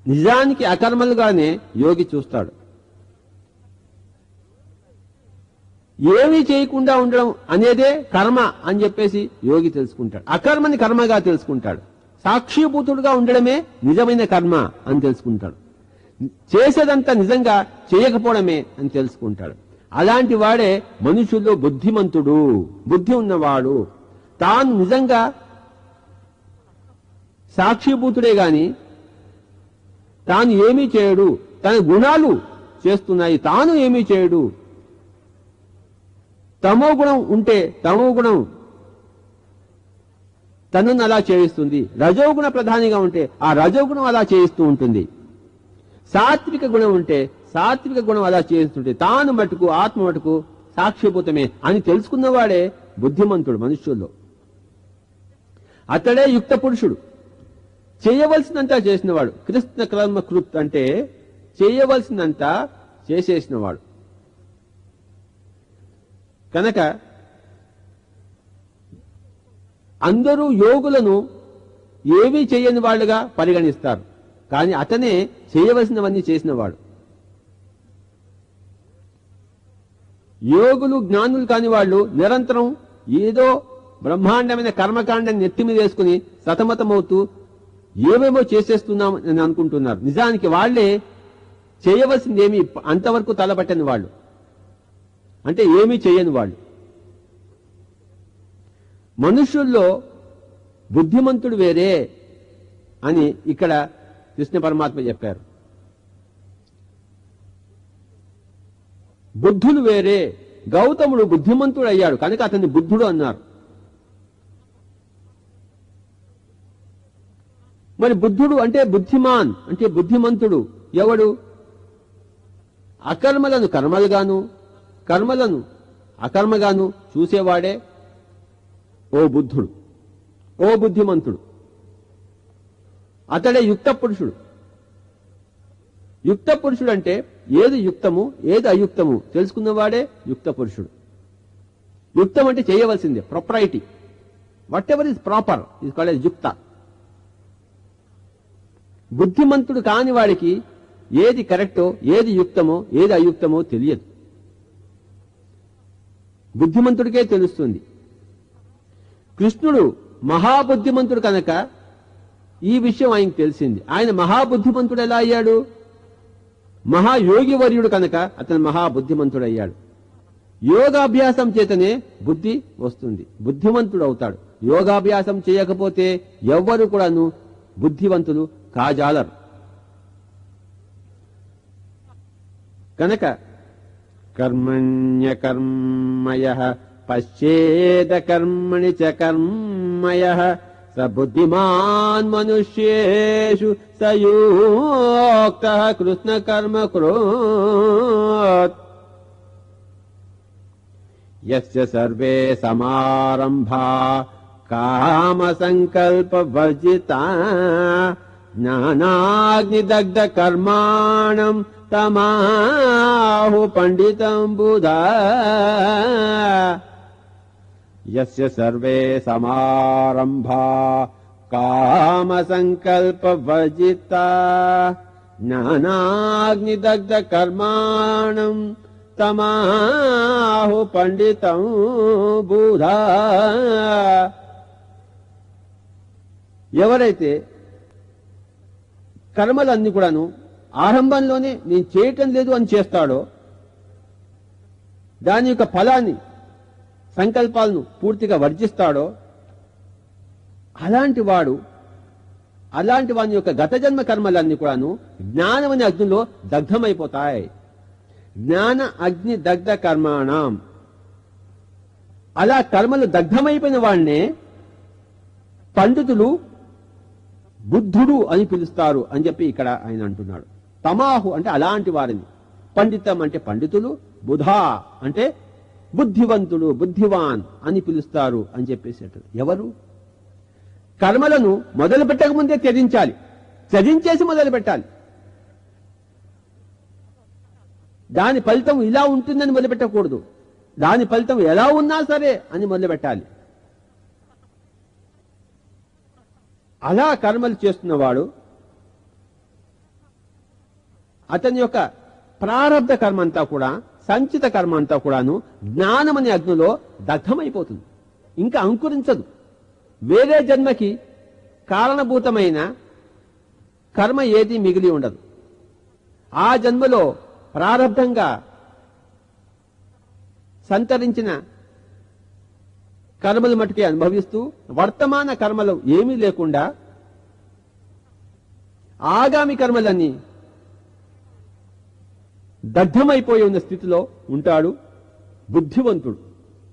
నిజానికి అకర్మలుగానే యోగి చూస్తాడు. ఏమీ చేయకుండా ఉండడం అనేదే కర్మ అని చెప్పేసి యోగి తెలుసుకుంటాడు. అకర్మని కర్మగా తెలుసుకుంటాడు. సాక్షిభూతుడుగా ఉండడమే నిజమైన కర్మ అని తెలుసుకుంటాడు. చేసేదంతా నిజంగా చేయకపోవడమే అని తెలుసుకుంటాడు. అలాంటి వాడే మనుషుల్లో బుద్ధిమంతుడు, బుద్ధి ఉన్నవాడు. తాను నిజంగా సాక్షిభూతుడే గాని తాను ఏమీ చేయడు, తన గుణాలు చేస్తున్నాయి, తాను ఏమీ చేయడు. తమో గుణం ఉంటే తమో గుణం తనను అలా చేయిస్తుంది, రజోగుణ ప్రధానిగా ఉంటే ఆ రజోగుణం అలా చేయిస్తూ ఉంటుంది, సాత్విక గుణం ఉంటే సాత్విక గుణం అలా చేస్తుంటే తాను మటుకు ఆత్మ మటుకు సాక్షిభూతమే అని తెలుసుకున్నవాడే బుద్ధిమంతుడు మనుష్యుల్లో. అతడే యుక్త పురుషుడు, చేయవలసినంతా చేసినవాడు. కృష్ణ కర్మ కృత్ అంటే చేయవలసినంతా చేసేసినవాడు. కనుక అందరూ యోగులను ఏమీ చేయని వాళ్ళుగా పరిగణిస్తారు, కానీ అతనే చేయవలసినవన్నీ చేసినవాడు. యోగులు జ్ఞానులు కాని వాళ్ళు నిరంతరం ఏదో బ్రహ్మాండమైన కర్మకాండాన్ని నెత్తి మీద వేసుకుని సతమతమవుతూ ఏమేమో చేసేస్తున్నాం అని అనుకుంటున్నారు. నిజానికి వాళ్లే చేయవలసిందేమి అంతవరకు తలబట్టని వాళ్ళు, అంటే ఏమీ చేయని వాళ్ళు. మనుషుల్లో బుద్ధిమంతుడు వేరే అని ఇక్కడ కృష్ణ పరమాత్మ చెప్పారు. బుద్ధులు వేరే. గౌతముడు బుద్ధిమంతుడు అయ్యాడు కనుక అతన్ని బుద్ధుడు అన్నారు. మరి బుద్ధుడు అంటే బుద్ధిమాన్ అంటే బుద్ధిమంతుడు ఎవడు? అకర్మలను కర్మలుగాను కర్మలను అకర్మగాను చూసేవాడే ఓ బుద్ధుడు, ఓ బుద్ధిమంతుడు. అతడే యుక్త పురుషుడు. యుక్త పురుషుడు అంటే ఏది యుక్తము ఏది అయుక్తము తెలుసుకున్నవాడే యుక్త పురుషుడు. యుక్తం అంటే చేయవలసిందే, propriety. Whatever is proper is called as యుక్త. బుద్ధిమంతుడు కాని వాడికి ఏది కరెక్టో ఏది యుక్తమో ఏది అయుక్తమో తెలియదు, బుద్ధిమంతుడికే తెలుస్తుంది. కృష్ణుడు మహాబుద్ధిమంతుడు కనుక ఈ విషయం ఆయనకు తెలిసింది. ఆయన మహాబుద్ధిమంతుడు ఎలా అయ్యాడు? మహాయోగి వర్యుడు కనుక అతను మహాబుద్ధిమంతుడు అయ్యాడు. యోగాభ్యాసం చేతనే బుద్ధి వస్తుంది, బుద్ధిమంతుడు అవుతాడు. యోగాభ్యాసం చేయకపోతే ఎవ్వరు కూడాను బుద్ధివంతులు కాజాలరు. కనుక కర్మణ్యకర్మయః పశ్చేద కర్మణి చ కర్మయః స బుద్ధిమాన్ మనుష్యేషు సయోక్తః కృష్ణ కర్మ కృత్ యస్య సర్వే సమారంభా కామ సంకల్ప వర్జితా జ్ఞానాగ్నిదగ్ధ కర్మాణం తమాహు పండితం బుధా. యస్య సర్వే సమారంభా కామ సంకల్ప వర్జితా జ్ఞానాగ్నిదగ్ధ కర్మాణం తమాహు పండితం బుధా. ఎవరైతే కర్మలన్నీ కూడాను ఆరంభంలోనే నేను చేయటం లేదు అని చేస్తాడో, దాని యొక్క ఫలాన్ని సంకల్పాలను పూర్తిగా వర్జిస్తాడో, అలాంటి వాని యొక్క గత జన్మ కర్మలన్నీ కూడాను జ్ఞానం అనే అగ్నిలో దగ్ధమైపోతాయి. జ్ఞాన అగ్ని దగ్ధ కర్మాణం. అలా కర్మలు దగ్ధమైపోయిన వాడినే పండితులు బుద్ధుడు అని పిలుస్తారు అని చెప్పి ఇక్కడ ఆయన అంటున్నాడు. తమాహు అంటే అలాంటి వారిని, పండితం అంటే పండితులు, బుధా అంటే బుద్ధివంతుడు బుద్ధివాన్ అని పిలుస్తారు అని చెప్పేసి. ఎవరు? కర్మలను మొదలు పెట్టక ముందే త్యజించాలి, త్యజించేసి మొదలు పెట్టాలి. దాని ఫలితం ఇలా ఉంటుందని మొదలుపెట్టకూడదు, దాని ఫలితం ఎలా ఉన్నా సరే అని మొదలుపెట్టాలి. అలా కర్మలు చేస్తున్నవాడు అతని యొక్క ప్రారబ్ధ కర్మ అంతా కూడా, సంచిత కర్మ అంతా కూడాను జ్ఞానం అనే అగ్నిలో దగ్ధమైపోతుంది, ఇంకా అంకురించదు. వేరే జన్మకి కారణభూతమైన కర్మ ఏది మిగిలి ఉండదు. ఆ జన్మలో ప్రారబ్ధంగా సంతరించిన కర్మలు మటుకే అనుభవిస్తూ వర్తమాన కర్మలు ఏమీ లేకుండా ఆగామి కర్మలన్నీ దగ్ధమైపోయి ఉన్న స్థితిలో ఉంటాడు బుద్ధివంతుడు,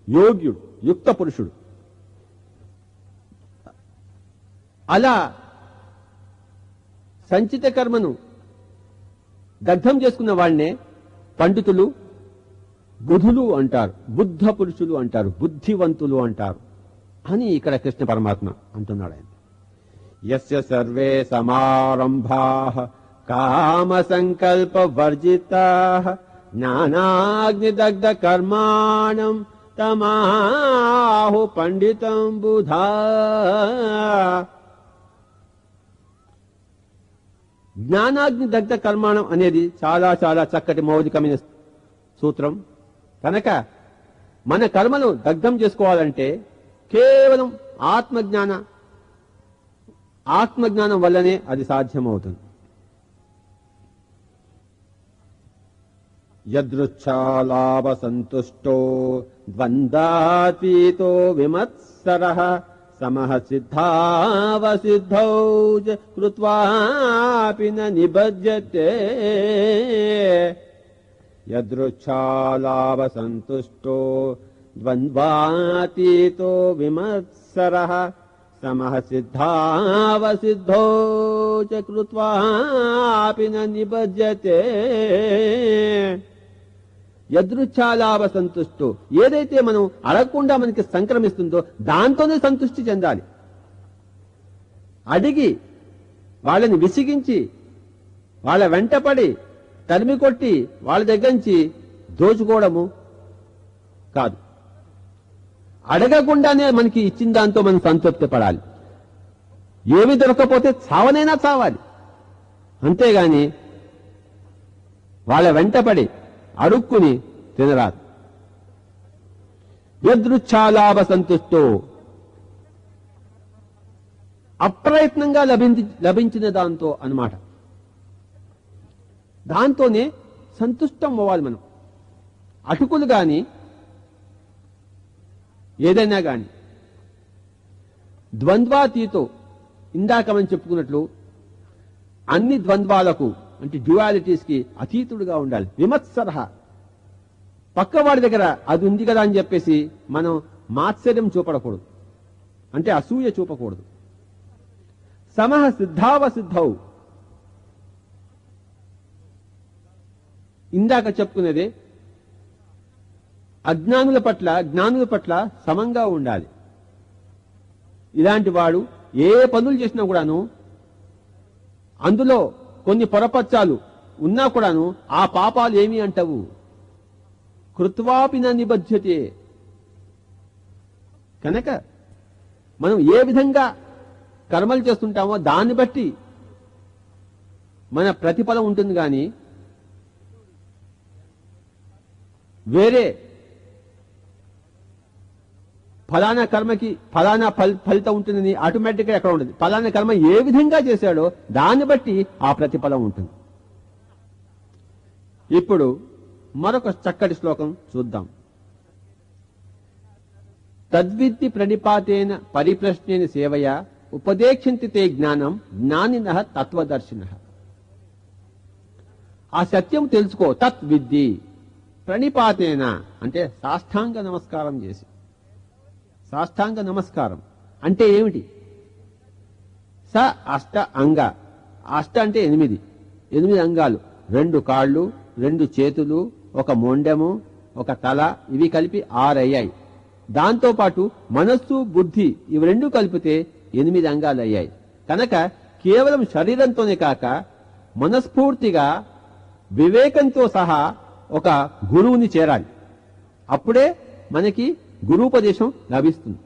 యోగ్యుడు, యుక్త పురుషుడు. అలా సంచిత కర్మను దగ్ధం చేసుకున్న వాళ్నే పండితులు బుధులు అంటారు, బుద్ధ పురుషులు అంటారు, బుద్ధివంతులు అంటారు అని ఇక్కడ కృష్ణ పరమాత్మ అంటున్నాడు. ఆయన యస్య సర్వే సమారంభాః కామ సంకల్ప వర్జితాః జ్ఞానాగ్నిదగ్ధ కర్మాణం తమాహు పండితం బుధా. జ్ఞానాగ్ని దగ్ధ కర్మాణం అనేది చాలా చాలా చక్కటి మౌలికమైన సూత్రం. కనుక మన కర్మను దగ్ధం చేసుకోవాలంటే కేవలం ఆత్మజ్ఞానం వల్లనే అది సాధ్యమవుతుంది. యదృచ్ఛాలాభ సంతుష్టో ద్వంద్వాతీతో విమత్సరః సమః సిద్ధావసిద్ధౌ కృత్వాపి న నిబధ్యతే. యదృచ్ఛాలాభ సంతుష్టో ద్వంద్వాతీతో విమత్సరః సమః సిద్ధావసిద్ధౌ కృత్వాపి న నిబధ్యతే. యదృచ్ఛాలాభ సంతుష్టో, ఏదైతే మనం అడగకుండా మనకి సంక్రమిస్తుందో దాంతోనే సంతృష్టి చెందాలి. అడిగి వాళ్ళని విసిగించి వాళ్ళ వెంటపడి తరిమి కొట్టి వాళ్ళ దగ్గర నుంచి దోచుకోవడము కాదు. అడగకుండానే మనకి ఇచ్చిన దాంతో మనం సంతృప్తి పడాలి. ఏమి దొరకపోతే చావనైనా చావాలి, అంతేగాని వాళ్ళ వెంటపడి అడుక్కుని తినరాదు. యదృచ్ఛాలాభ సంతుష్టో, అప్రయత్నంగా లభించిన దాంతో అన్నమాట. దాంతోనే సంతుష్టం అవ్వాలి మనం. అటుకులు గాని ఏదైనా గాని ద్వంద్వాతీతో, ఇందాక మనం చెప్పుకున్నట్లు అన్ని ద్వంద్వాలకు అంటే డ్యువాలిటీస్ కి అతీతుడుగా ఉండాలి. విమత్సరః, పక్కవాడి దగ్గర అది ఉంది కదా అని చెప్పేసి మనం మాత్సర్యం చూపడకూడదు, అంటే అసూయ చూపకూడదు. సమః సిద్ధావసిద్ధౌ, ఇందాక చెప్పుకునేదే అజ్ఞానుల పట్ల జ్ఞానుల పట్ల సమంగా ఉండాలి. ఇలాంటి వాడు ఏ పనులు చేసినా కూడాను అందులో కొన్ని పొరపచ్చాలు ఉన్నా కూడాను ఆ పాపాలు ఏమి అంటవు. కృత్వాపి న నిబధ్యతే. కనుక మనం ఏ విధంగా కర్మలు చేస్తుంటామో దాన్ని బట్టి మన ప్రతిఫలం ఉంటుంది. కానీ వేరే ఫలానా కర్మకి ఫలానా ఫలితం ఉంటుందని ఆటోమేటిక్గా ఎక్కడ ఉంటుంది. ఫలానా కర్మ ఏ విధంగా చేశాడో దాన్ని బట్టి ఆ ప్రతిఫలం ఉంటుంది. ఇప్పుడు మరొక చక్కటి శ్లోకం చూద్దాం. తద్విద్ది ప్రణిపాతేన పరిప్రశ్నేన సేవయా ఉపదేక్షంతి తే జ్ఞానం జ్ఞానినః తత్వదర్శినః. ఆ సత్యం తెలుసుకో. తత్విద్ది ప్రణిపాతేన అంటే సాష్టాంగ నమస్కారం చేసి. సాష్టాంగ నమస్కారం అంటే ఏమిటి? స అష్ట అంగ. అష్ట అంటే 8 అంగాలు, 2 కాళ్ళు, 2 చేతులు, ఒక మొండెము, ఒక తల, ఇవి కలిపి 6 అయ్యాయి. దాంతోపాటు మనస్సు, బుద్ధి ఇవి 2 కలిపితే 8 అంగాలు అయ్యాయి. కనుక కేవలం శరీరంతోనే కాక మనస్ఫూర్తిగా వివేకంతో సహా ఒక గురువుని చేరాలి. అప్పుడే మనకి గురూపదేశం లభిస్తుంది.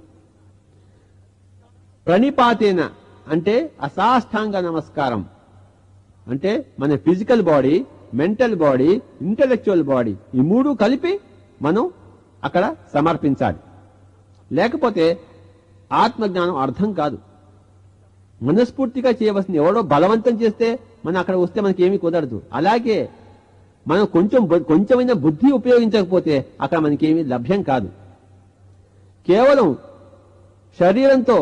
ప్రణిపాతేన అంటే అసాష్టాంగ నమస్కారం అంటే మన physical body, mental body, intellectual body ఈ 3 కలిపి మనం అక్కడ సమర్పించాలి. లేకపోతే ఆత్మజ్ఞానం అర్థం కాదు. మనస్ఫూర్తిగా చేయవలసింది ఎవడో బలవంతం చేస్తే మనం అక్కడ వస్తే మనకి ఏమీ కుదరదు. అలాగే మనం కొంచెమైనా బుద్ధి ఉపయోగించకపోతే అక్కడ మనకేమీ లభ్యం కాదు. కేవలం శరీరంతో,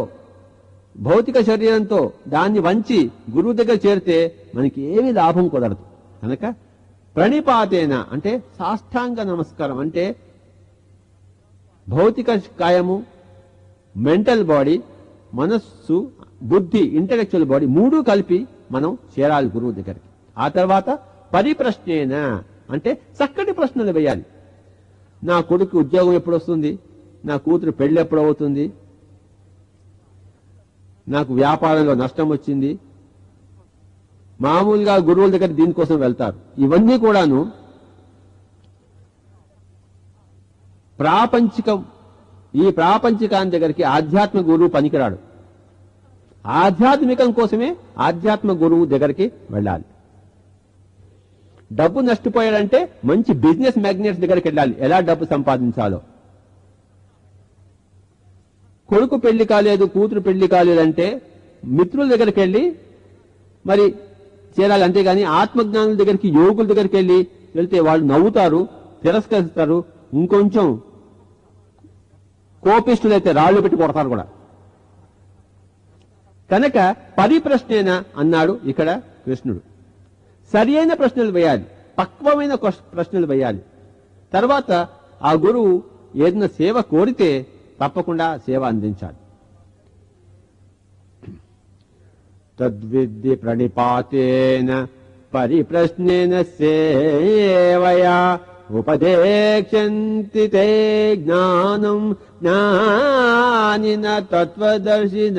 భౌతిక శరీరంతో దాన్ని వంచి గురువు దగ్గర చేరితే మనకి ఏమీ లాభం కుదరదు. కనుక ప్రణిపాతేన అంటే సాష్టాంగ నమస్కారం, అంటే భౌతిక కాయము, మెంటల్ బాడీ, మనస్సు, బుద్ధి, ఇంటలెక్చువల్ బాడీ మూడు కలిపి మనం చేరాలి గురువు దగ్గరికి. ఆ తర్వాత పరిప్రశ్నేన అంటే చక్కటి ప్రశ్నలు వేయాలి. నా కొడుకు ఉద్యోగం ఎప్పుడు వస్తుంది, నా కూతురు పెళ్లి ఎప్పుడు అవుతుంది, నాకు వ్యాపారంలో నష్టం వచ్చింది. మామూలుగా గురువుల దగ్గర దీనికోసం వెళ్తారు. ఇవన్నీ కూడాను ప్రాపంచికం. ఈ ప్రాపంచికాన్ని దగ్గరికి ఆధ్యాత్మిక గురువు పనికిరాడు. ఆధ్యాత్మికం కోసమే ఆధ్యాత్మిక గురువు దగ్గరికి వెళ్ళాలి. డబ్బు నష్టపోయాడంటే మంచి బిజినెస్ మ్యాగ్నెట్స్ దగ్గరికి వెళ్ళాలి, ఎలా డబ్బు సంపాదించాలో. కొడుకు పెళ్లి కాలేదు, కూతురు పెళ్లి కాలేదంటే మిత్రుల దగ్గరికి వెళ్ళి మరి చేరాలి. అంతేగాని ఆత్మజ్ఞానుల దగ్గరికి, యోగుల దగ్గరికి వెళ్తే వాళ్ళు నవ్వుతారు, తిరస్కరిస్తారు. ఇంకొంచెం కోపిష్ఠులైతే రాళ్లు పెట్టి కొడతారు కూడా. కనుక పరిప్రశ్నేన అన్నాడు ఇక్కడ కృష్ణుడు. సరి అయిన ప్రశ్నలు వేయాలి, పక్వమైన ప్రశ్నలు వేయాలి. తర్వాత ఆ గురువు ఏదైనా సేవ కోరితే తప్పకుండా సేవ అందించాలి. తద్విద్ది ప్రణిపాతేన పరిప్రశ్నేన సేవయా ఉపదేక్షంతి తే జ్ఞానం జ్ఞానిన తత్వదర్శిన.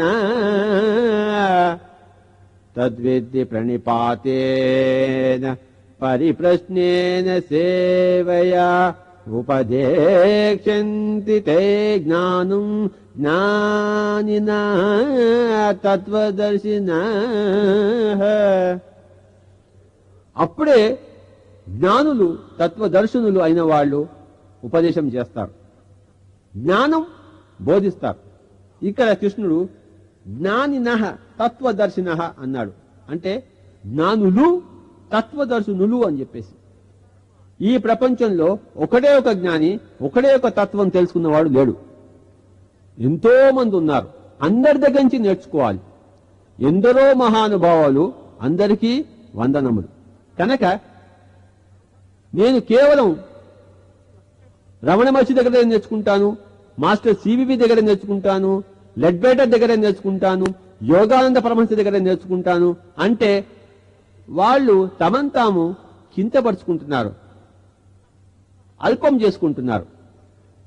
తద్విద్ది ప్రణిపాతేన పరిప్రశ్నేన సేవయా ఉపదేక్షంతి తే జ్ఞానం జ్ఞానిన తత్వదర్శిన. అప్పుడే జ్ఞానులు, తత్వదర్శనులు అయిన వాళ్ళు ఉపదేశం చేస్తారు, జ్ఞానం బోధిస్తారు. ఇక్కడ కృష్ణుడు జ్ఞానినః తత్వదర్శినః అన్నాడు. అంటే జ్ఞానులు, తత్వదర్శనులు అని చెప్పేసి. ఈ ప్రపంచంలో ఒకడే ఒక జ్ఞాని, ఒకడే ఒక తత్వం తెలుసుకున్నవాడు లేడు. ఎంతో మంది ఉన్నారు, అందరి దగ్గర నుంచి నేర్చుకోవాలి. ఎందరో మహానుభావాలు, అందరికీ వందనములు. కనుక నేను కేవలం రమణ మహర్షి దగ్గర నేర్చుకుంటాను, మాస్టర్ సివివి దగ్గర నేర్చుకుంటాను, లెడ్బేటర్ దగ్గర నేర్చుకుంటాను, యోగానంద పరమహంస దగ్గర నేర్చుకుంటాను అంటే వాళ్ళు తమంతాము కించపరుచుకుంటున్నారు, అల్పం చేసుకుంటున్నారు.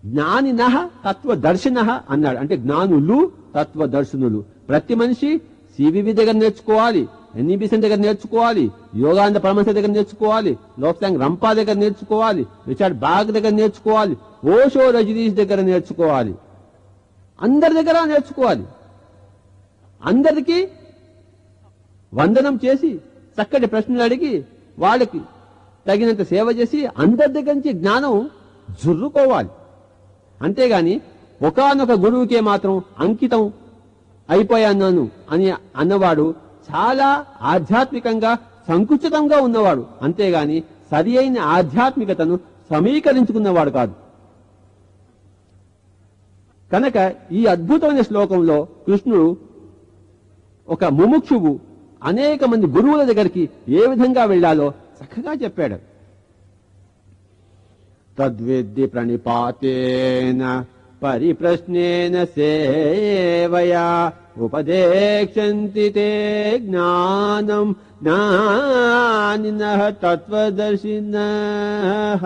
జ్ఞానినః తత్వదర్శినః అన్నాడు. అంటే జ్ఞానులు, తత్వదర్శనులు. ప్రతి మనిషి సివివి దగ్గర నేర్చుకోవాలి, ఎన్ఈబిసన్ దగ్గర నేర్చుకోవాలి, యోగానంద పరమహంస దగ్గర నేర్చుకోవాలి, లోక్సాంగ్ రంపా దగ్గర నేర్చుకోవాలి, రిచర్డ్ బాగ్ దగ్గర నేర్చుకోవాలి, ఓషో రజనీష్ దగ్గర నేర్చుకోవాలి. అందరి దగ్గర నేర్చుకోవాలి. అందరికీ వందనం చేసి చక్కటి ప్రశ్నలు అడిగి వాళ్ళకి తగినంత సేవ చేసి అందరి దగ్గర నుంచి జ్ఞానం జుర్రుకోవాలి. అంతేగాని ఒకానొక గురువుకే మాత్రం అంకితం అయిపోయాను అని అన్నవాడు చాలా ఆధ్యాత్మికంగా సంకుచితంగా ఉన్నవాడు, అంతేగాని సరి అయిన ఆధ్యాత్మికతను సమీకరించుకున్నవాడు కాదు. కనుక ఈ అద్భుతమైన శ్లోకంలో కృష్ణుడు ఒక ముముక్షువు అనేక మంది గురువుల దగ్గరికి ఏ విధంగా వెళ్లాలో చక్కగా చెప్పాడు. తద్విద్ది ప్రణిపాతేన పరిప్రశ్నేన సేవయా ఉపదేక్షంతి తే జ్ఞానం జ్ఞానినః తత్వదర్శినః.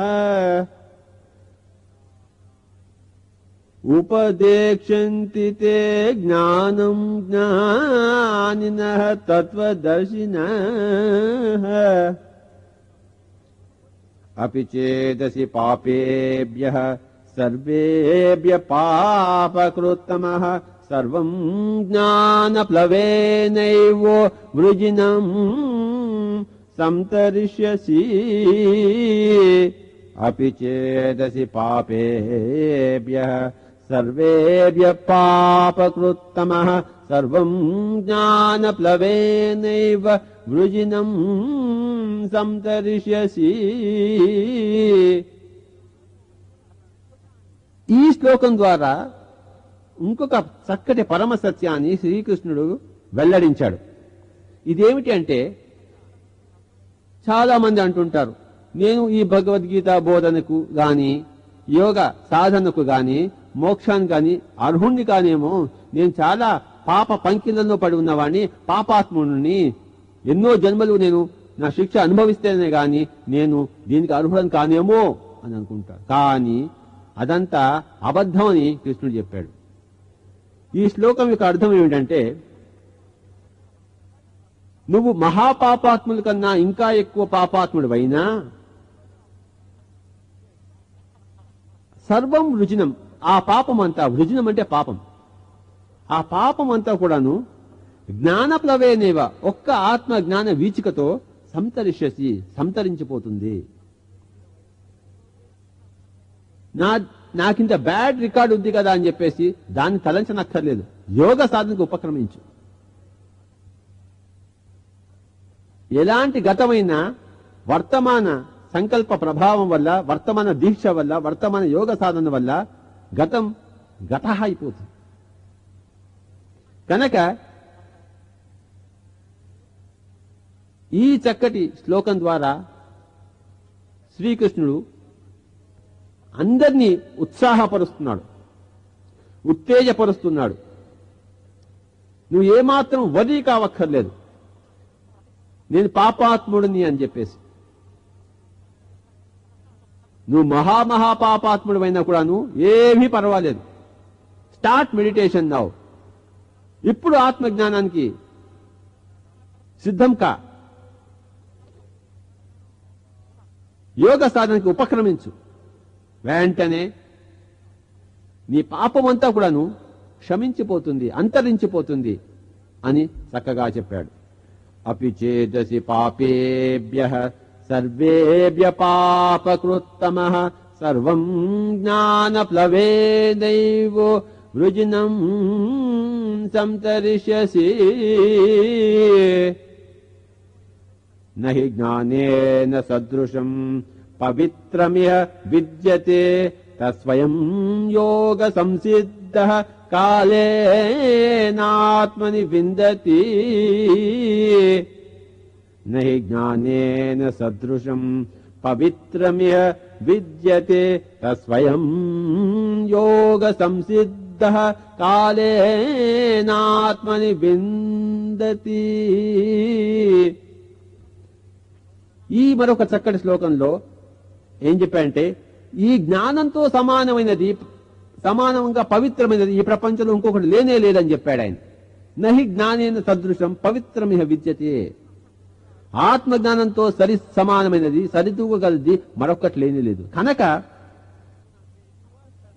ఉపదేక్షంతి తే జ్ఞానం జ్ఞానినః తత్వదర్శినః. అపి చేదసి పాపేభ్యః సర్వేభ్యః పాపకృత్తమః సర్వం జ్ఞానప్లవేనైవో వృజినం సంతరిష్యసి. అపి చేదసి పాపేభ్యః సర్వేభ్యః పాపకృత్తమః సర్వం జ్ఞానప్లవేనైవ వృజినం సంతరిష్యసి. ఈ శ్లోకం ద్వారా ఇంకొక చక్కటి పరమ సత్యాన్ని శ్రీకృష్ణుడు వెల్లడించాడు. ఇదేమిటి అంటే, చాలా మంది అంటుంటారు, నేను ఈ భగవద్గీత బోధనకు గాని యోగ సాధనకు గాని మోక్షానికి గాని అర్హుణ్ణి కానేమో, నేను చాలా పాప పంకిలలో పడి ఉన్నవాడిని, పాపాత్ముడిని, ఎన్నో జన్మలు నేను నా శిక్ష అనుభవిస్తేనే గాని నేను దీనికి అర్హుడని కానేమో అని అనుకుంటారు. కానీ అదంతా అబద్ధం అని కృష్ణుడు చెప్పాడు. ఈ శ్లోకం యొక్క అర్థం ఏమిటంటే, నువ్వు మహాపాపాత్ముల కన్నా ఇంకా ఎక్కువ పాపాత్ముడు అయినా సర్వం వృజినం, ఆ పాపం అంతా, వృజినం అంటే పాపం, ఆ పాపం అంతా కూడాను జ్ఞానప్లవేనేవ, ఒక్క ఆత్మ జ్ఞాన వీచికతో సంతరిష్యసి, సంతరించిపోతుంది. నాకింత బ్యాడ్ రికార్డు ఉంది కదా అని చెప్పేసి దాన్ని తలంచనక్కర్లేదు, యోగ సాధనకు ఉపక్రమించు. ఎలాంటి గతమైన వర్తమాన సంకల్ప ప్రభావం వల్ల, వర్తమాన దీక్ష వల్ల, వర్తమాన యోగ సాధన వల్ల గతం గతః అయిపోతుంది. కనుక ఈ చక్కటి శ్లోకం ద్వారా శ్రీకృష్ణుడు అందరినీ ఉత్సాహపరుస్తున్నాడు, ఉత్తేజపరుస్తున్నాడు. నువ్వు ఏమాత్రం వరి కావక్కర్లేదు, నేను పాపాత్ముడిని అని చెప్పేసి. నువ్వు మహాపాపాత్ముడు అయినా కూడాను ఏమీ పర్వాలేదు. Start meditation now. ఇప్పుడు ఆత్మజ్ఞానానికి సిద్ధం కా, యోగ సాధనకి ఉపక్రమించు. వెంటనే నీ పాపమంతా కూడాను క్షమించిపోతుంది, అంతరించిపోతుంది అని చక్కగా చెప్పాడు. అపి చేదసి పాపేభ్యః సర్వేభ్య పాపకృత్తమః సర్వం జ్ఞానప్లవేనైవో వృజినం సంతరిష్యసి. నహి జ్ఞానేన సదృశం పవిత్రమిహ విద్యతే తస్వయం యోగ సంసిద్ధః కాలేనాత్మని విందతి. నహి జ్ఞానేన సదృశం పవిత్రమిహ విద్యతే తస్వయం యోగ సంసిద్ధః కాలేనాత్మని విందతి. ఈ మరొక చక్కటి శ్లోకంలో ఏం చెప్పాడంటే, ఈ జ్ఞానంతో సమానమైనది, సమానంగా పవిత్రమైనది ఈ ప్రపంచంలో ఇంకొకటి లేనే లేదని చెప్పాడు ఆయన. నహి జ్ఞానేన సదృశం పవిత్రమిహ విద్యతే. ఆత్మజ్ఞానంతో సరి సమానమైనది, సరితూగగలది మరొకటి లేనే లేదు. కనుక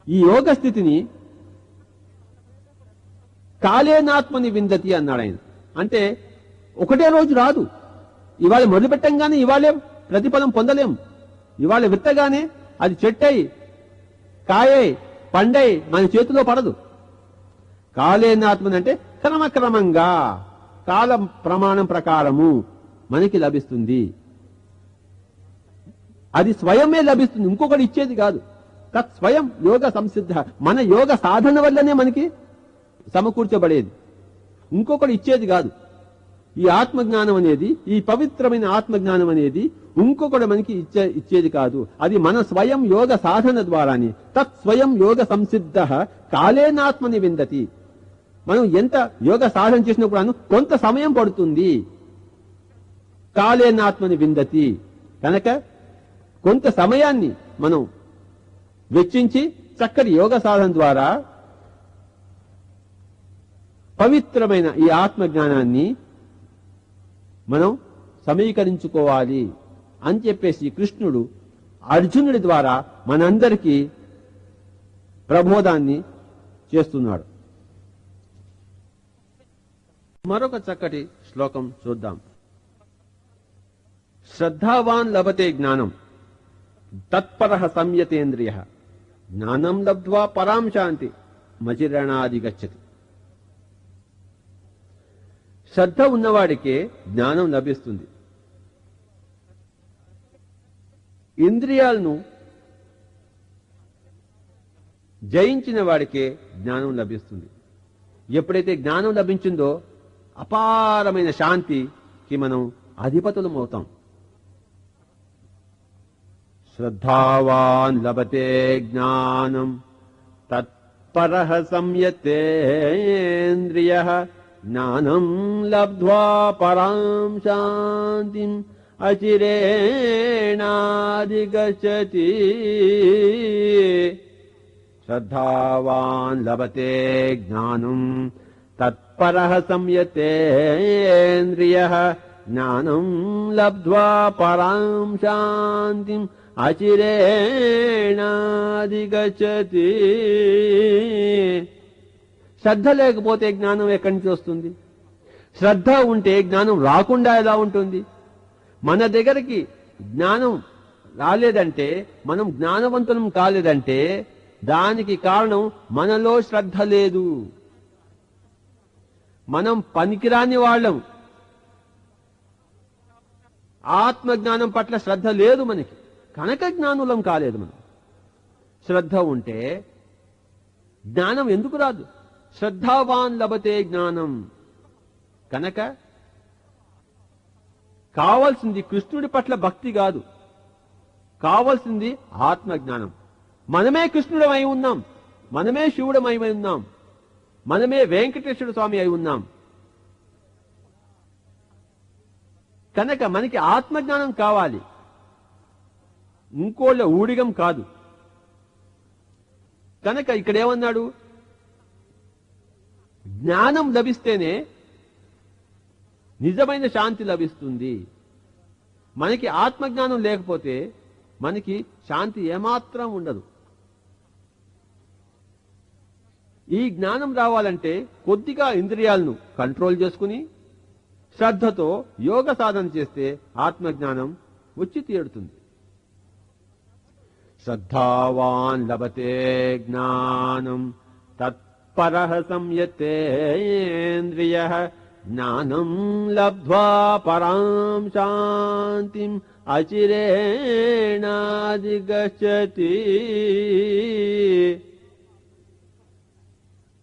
ఈ యోగ స్థితిని కాలేనాత్మని విందతి అన్నాడు ఆయన. అంటే ఒకటే రోజు రాదు. ఇవాళ మొదలు పెట్టంగానే ఇవాళే ప్రతిఫలం పొందలేం. ఇవాళ విత్తగానే అది చెట్టై కాయై పండై మన చేతిలో పడదు. కాలేనాత్మని అంటే క్రమక్రమంగా కాల ప్రమాణం ప్రకారము మనకి లభిస్తుంది. అది స్వయమే లభిస్తుంది, ఇంకొకటి ఇచ్చేది కాదు. తత్ స్వయం యోగ సంసిద్ధ, మన యోగ సాధన వల్లనే మనకి సమకూర్చబడేది, ఇంకొకటి ఇచ్చేది కాదు. ఈ ఆత్మజ్ఞానం అనేది, ఈ పవిత్రమైన ఆత్మజ్ఞానం అనేది ఇంకొకటి మనకి ఇచ్చేది కాదు. అది మన స్వయం యోగ సాధన ద్వారానే. తత్ స్వయం యోగ సంసిద్ధ కాలేనాత్మని విందతి. మనం ఎంత యోగ సాధన చేసినప్పుడు కొంత సమయం పడుతుంది. కాలేనాత్మని విందతి. కనుక కొంత సమయాన్ని మనం వెచ్చించి చక్కటి యోగ సాధన ద్వారా పవిత్రమైన ఈ ఆత్మజ్ఞానాన్ని మనం సమీకరించుకోవాలి అని చెప్పేసి కృష్ణుడు అర్జునుడి ద్వారా మనందరికీ ప్రబోధాన్ని చేస్తున్నాడు. మరొక చక్కటి శ్లోకం చూద్దాం. శ్రద్ధావాన్ లభతే జ్ఞానం తత్పరః సంయతేంద్రియః జ్ఞానం లబ్ధ్వా పరాం శాంతి మచిరణాది గచ్చతి. శ్రద్ధ ఉన్నవాడికే జ్ఞానం లభిస్తుంది. ఇంద్రియాలను జయించిన వాడికే జ్ఞానం లభిస్తుంది. ఎప్పుడైతే జ్ఞానం లభించిందో అపారమైన శాంతికి మనం అధిపతులం అవుతాం. శ్రద్ధావాన్ లభతే జ్ఞానం తత్పరః సంయతేంద్రియః జ్ఞానం లబ్ధ్వా పరాం శాంతిం అచిరేణాధిగచ్చతి. శ్రద్ధావాన్ లభతే జ్ఞానం తత్పరః సంయతేంద్రియః జ్ఞానం లబ్ధ్వా పరాం శాంతిం అచిరేణాధిగచ్చతి. శ్రద్ధ లేకపోతే జ్ఞానం ఎక్కడి నుంచి వస్తుంది? శ్రద్ధ ఉంటే జ్ఞానం రాకుండా ఎలా ఉంటుంది? మన దగ్గరికి జ్ఞానం రాలేదంటే, మనం జ్ఞానవంతులం కాలేదంటే దానికి కారణం మనలో శ్రద్ధ లేదు. మనం పనికిరాని వాళ్ళం. ఆత్మజ్ఞానం పట్ల శ్రద్ధ లేదు మనకి, కనుక జ్ఞానులం కాలేదు మనం. శ్రద్ధ ఉంటే జ్ఞానం ఎందుకు రాదు? శ్రద్ధావాన్ లభతే జ్ఞానం. కనుక కావాల్సింది కృష్ణుడి పట్ల భక్తి కాదు, కావాల్సింది ఆత్మజ్ఞానం. మనమే కృష్ణుడమై ఉన్నాం, మనమే శివుడమై ఉన్నాం, మనమే వెంకటేశ్వర స్వామి అయి ఉన్నాం. కనుక మనకి ఆత్మజ్ఞానం కావాలి, ఇంకోళ్ళ ఊడిగం కాదు. కనుక ఇక్కడేమన్నాడు? జ్ఞానం లభిస్తేనే నిజమైన శాంతి లభిస్తుంది. మనకి ఆత్మజ్ఞానం లేకపోతే మనకి శాంతి ఏమాత్రం ఉండదు. ఈ జ్ఞానం రావాలంటే కొద్దిగా ఇంద్రియాలను కంట్రోల్ చేసుకుని శ్రద్ధతో యోగ సాధన చేస్తే ఆత్మజ్ఞానం వచ్చి తీరుతుంది. శ్రద్ధావాన్ లభతే జ్ఞానం తత్పరః సంయతేంద్రియః జ్ఞానం లబ్ధ్వా పరాం శాంతిం అచిరేణాధిగచ్చతి.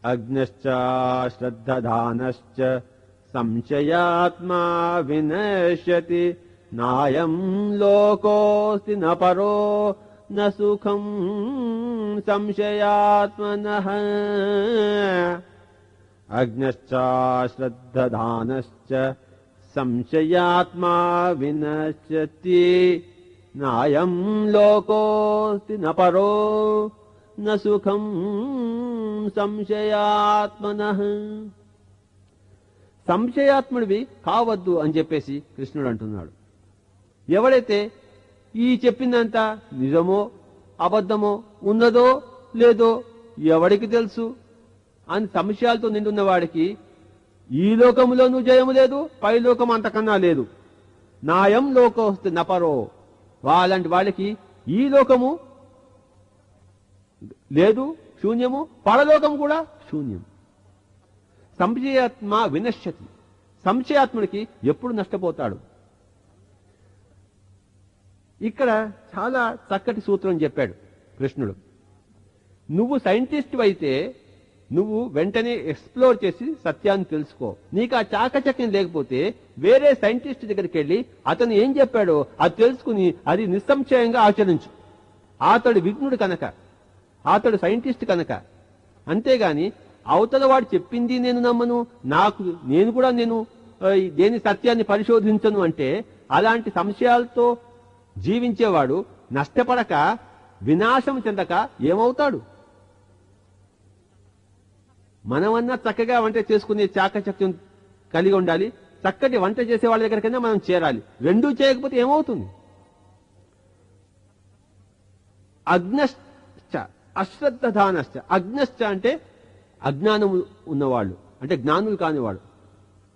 అజ్ఞశ్చ శ్రద్ధధానశ్చ సంశయాత్మా వినశ్యతి. నాయం లోకోస్తి న పరో న సుఖం సంశయాత్మనః. అజ్ఞశ్చ శ్రద్ధధానశ్చ సంశయాత్మా వినశ్యతి. నాయం లోకోస్తి న పరో న సుఖం సంశయాత్మనః. సంశయాత్ముడివి కావద్దు అని చెప్పేసి కృష్ణుడు అంటున్నాడు. ఎవడైతే ఈ చెప్పిందంతా నిజమో అబద్ధమో ఉన్నదో లేదో ఎవడికి తెలుసు అని సంశయాలతో నిండున్న వాడికి ఈ లోకములోనూ జయము లేదు, పై లోకం అంతకన్నా లేదు. నాయం లోకోస్తి నపరో. వాళ్ళంటి వాళ్ళకి ఈ లోకము లేదు, శూన్యము, పరలోకం కూడా శూన్యం. సంశయాత్మ వినశ్యతి. సంశయాత్ముడికి ఎప్పుడు నష్టపోతాడు? ఇక్కడ చాలా చక్కటి సూత్రం చెప్పాడు కృష్ణుడు. నువ్వు సైంటిస్ట్ అయితే నువ్వు వెంటనే ఎక్స్ప్లోర్ చేసి సత్యాన్ని తెలుసుకో. నీకు ఆ చాకచక్యం లేకపోతే వేరే సైంటిస్ట్ దగ్గరికి వెళ్ళి అతను ఏం చెప్పాడో అది తెలుసుకుని అది నిస్సంశయంగా ఆచరించు. అతడు విఘ్నుడు కనుక, అతడు సైంటిస్ట్ కనుక. అంతేగాని అవతల వాడు చెప్పింది నేను నమ్మను, నేను కూడా దేని సత్యాన్ని పరిశోధించను అంటే అలాంటి సంశయాలతో జీవించేవాడు నష్టపడక వినాశం చెందక ఏమవుతాడు? మనమన్నా చక్కగా వంట చేసుకునే చాకచక్యం కలిగి ఉండాలి. చక్కటి వంట చేసే వాళ్ళ దగ్గరికైనా మనం చేరాలి. రెండూ చేయకపోతే ఏమవుతుంది? అజ్ఞశ్చ అశ్రద్ధధానశ్చ. అజ్ఞశ్చ అంటే అజ్ఞానము ఉన్నవాళ్ళు, అంటే జ్ఞానులు కానివాడు.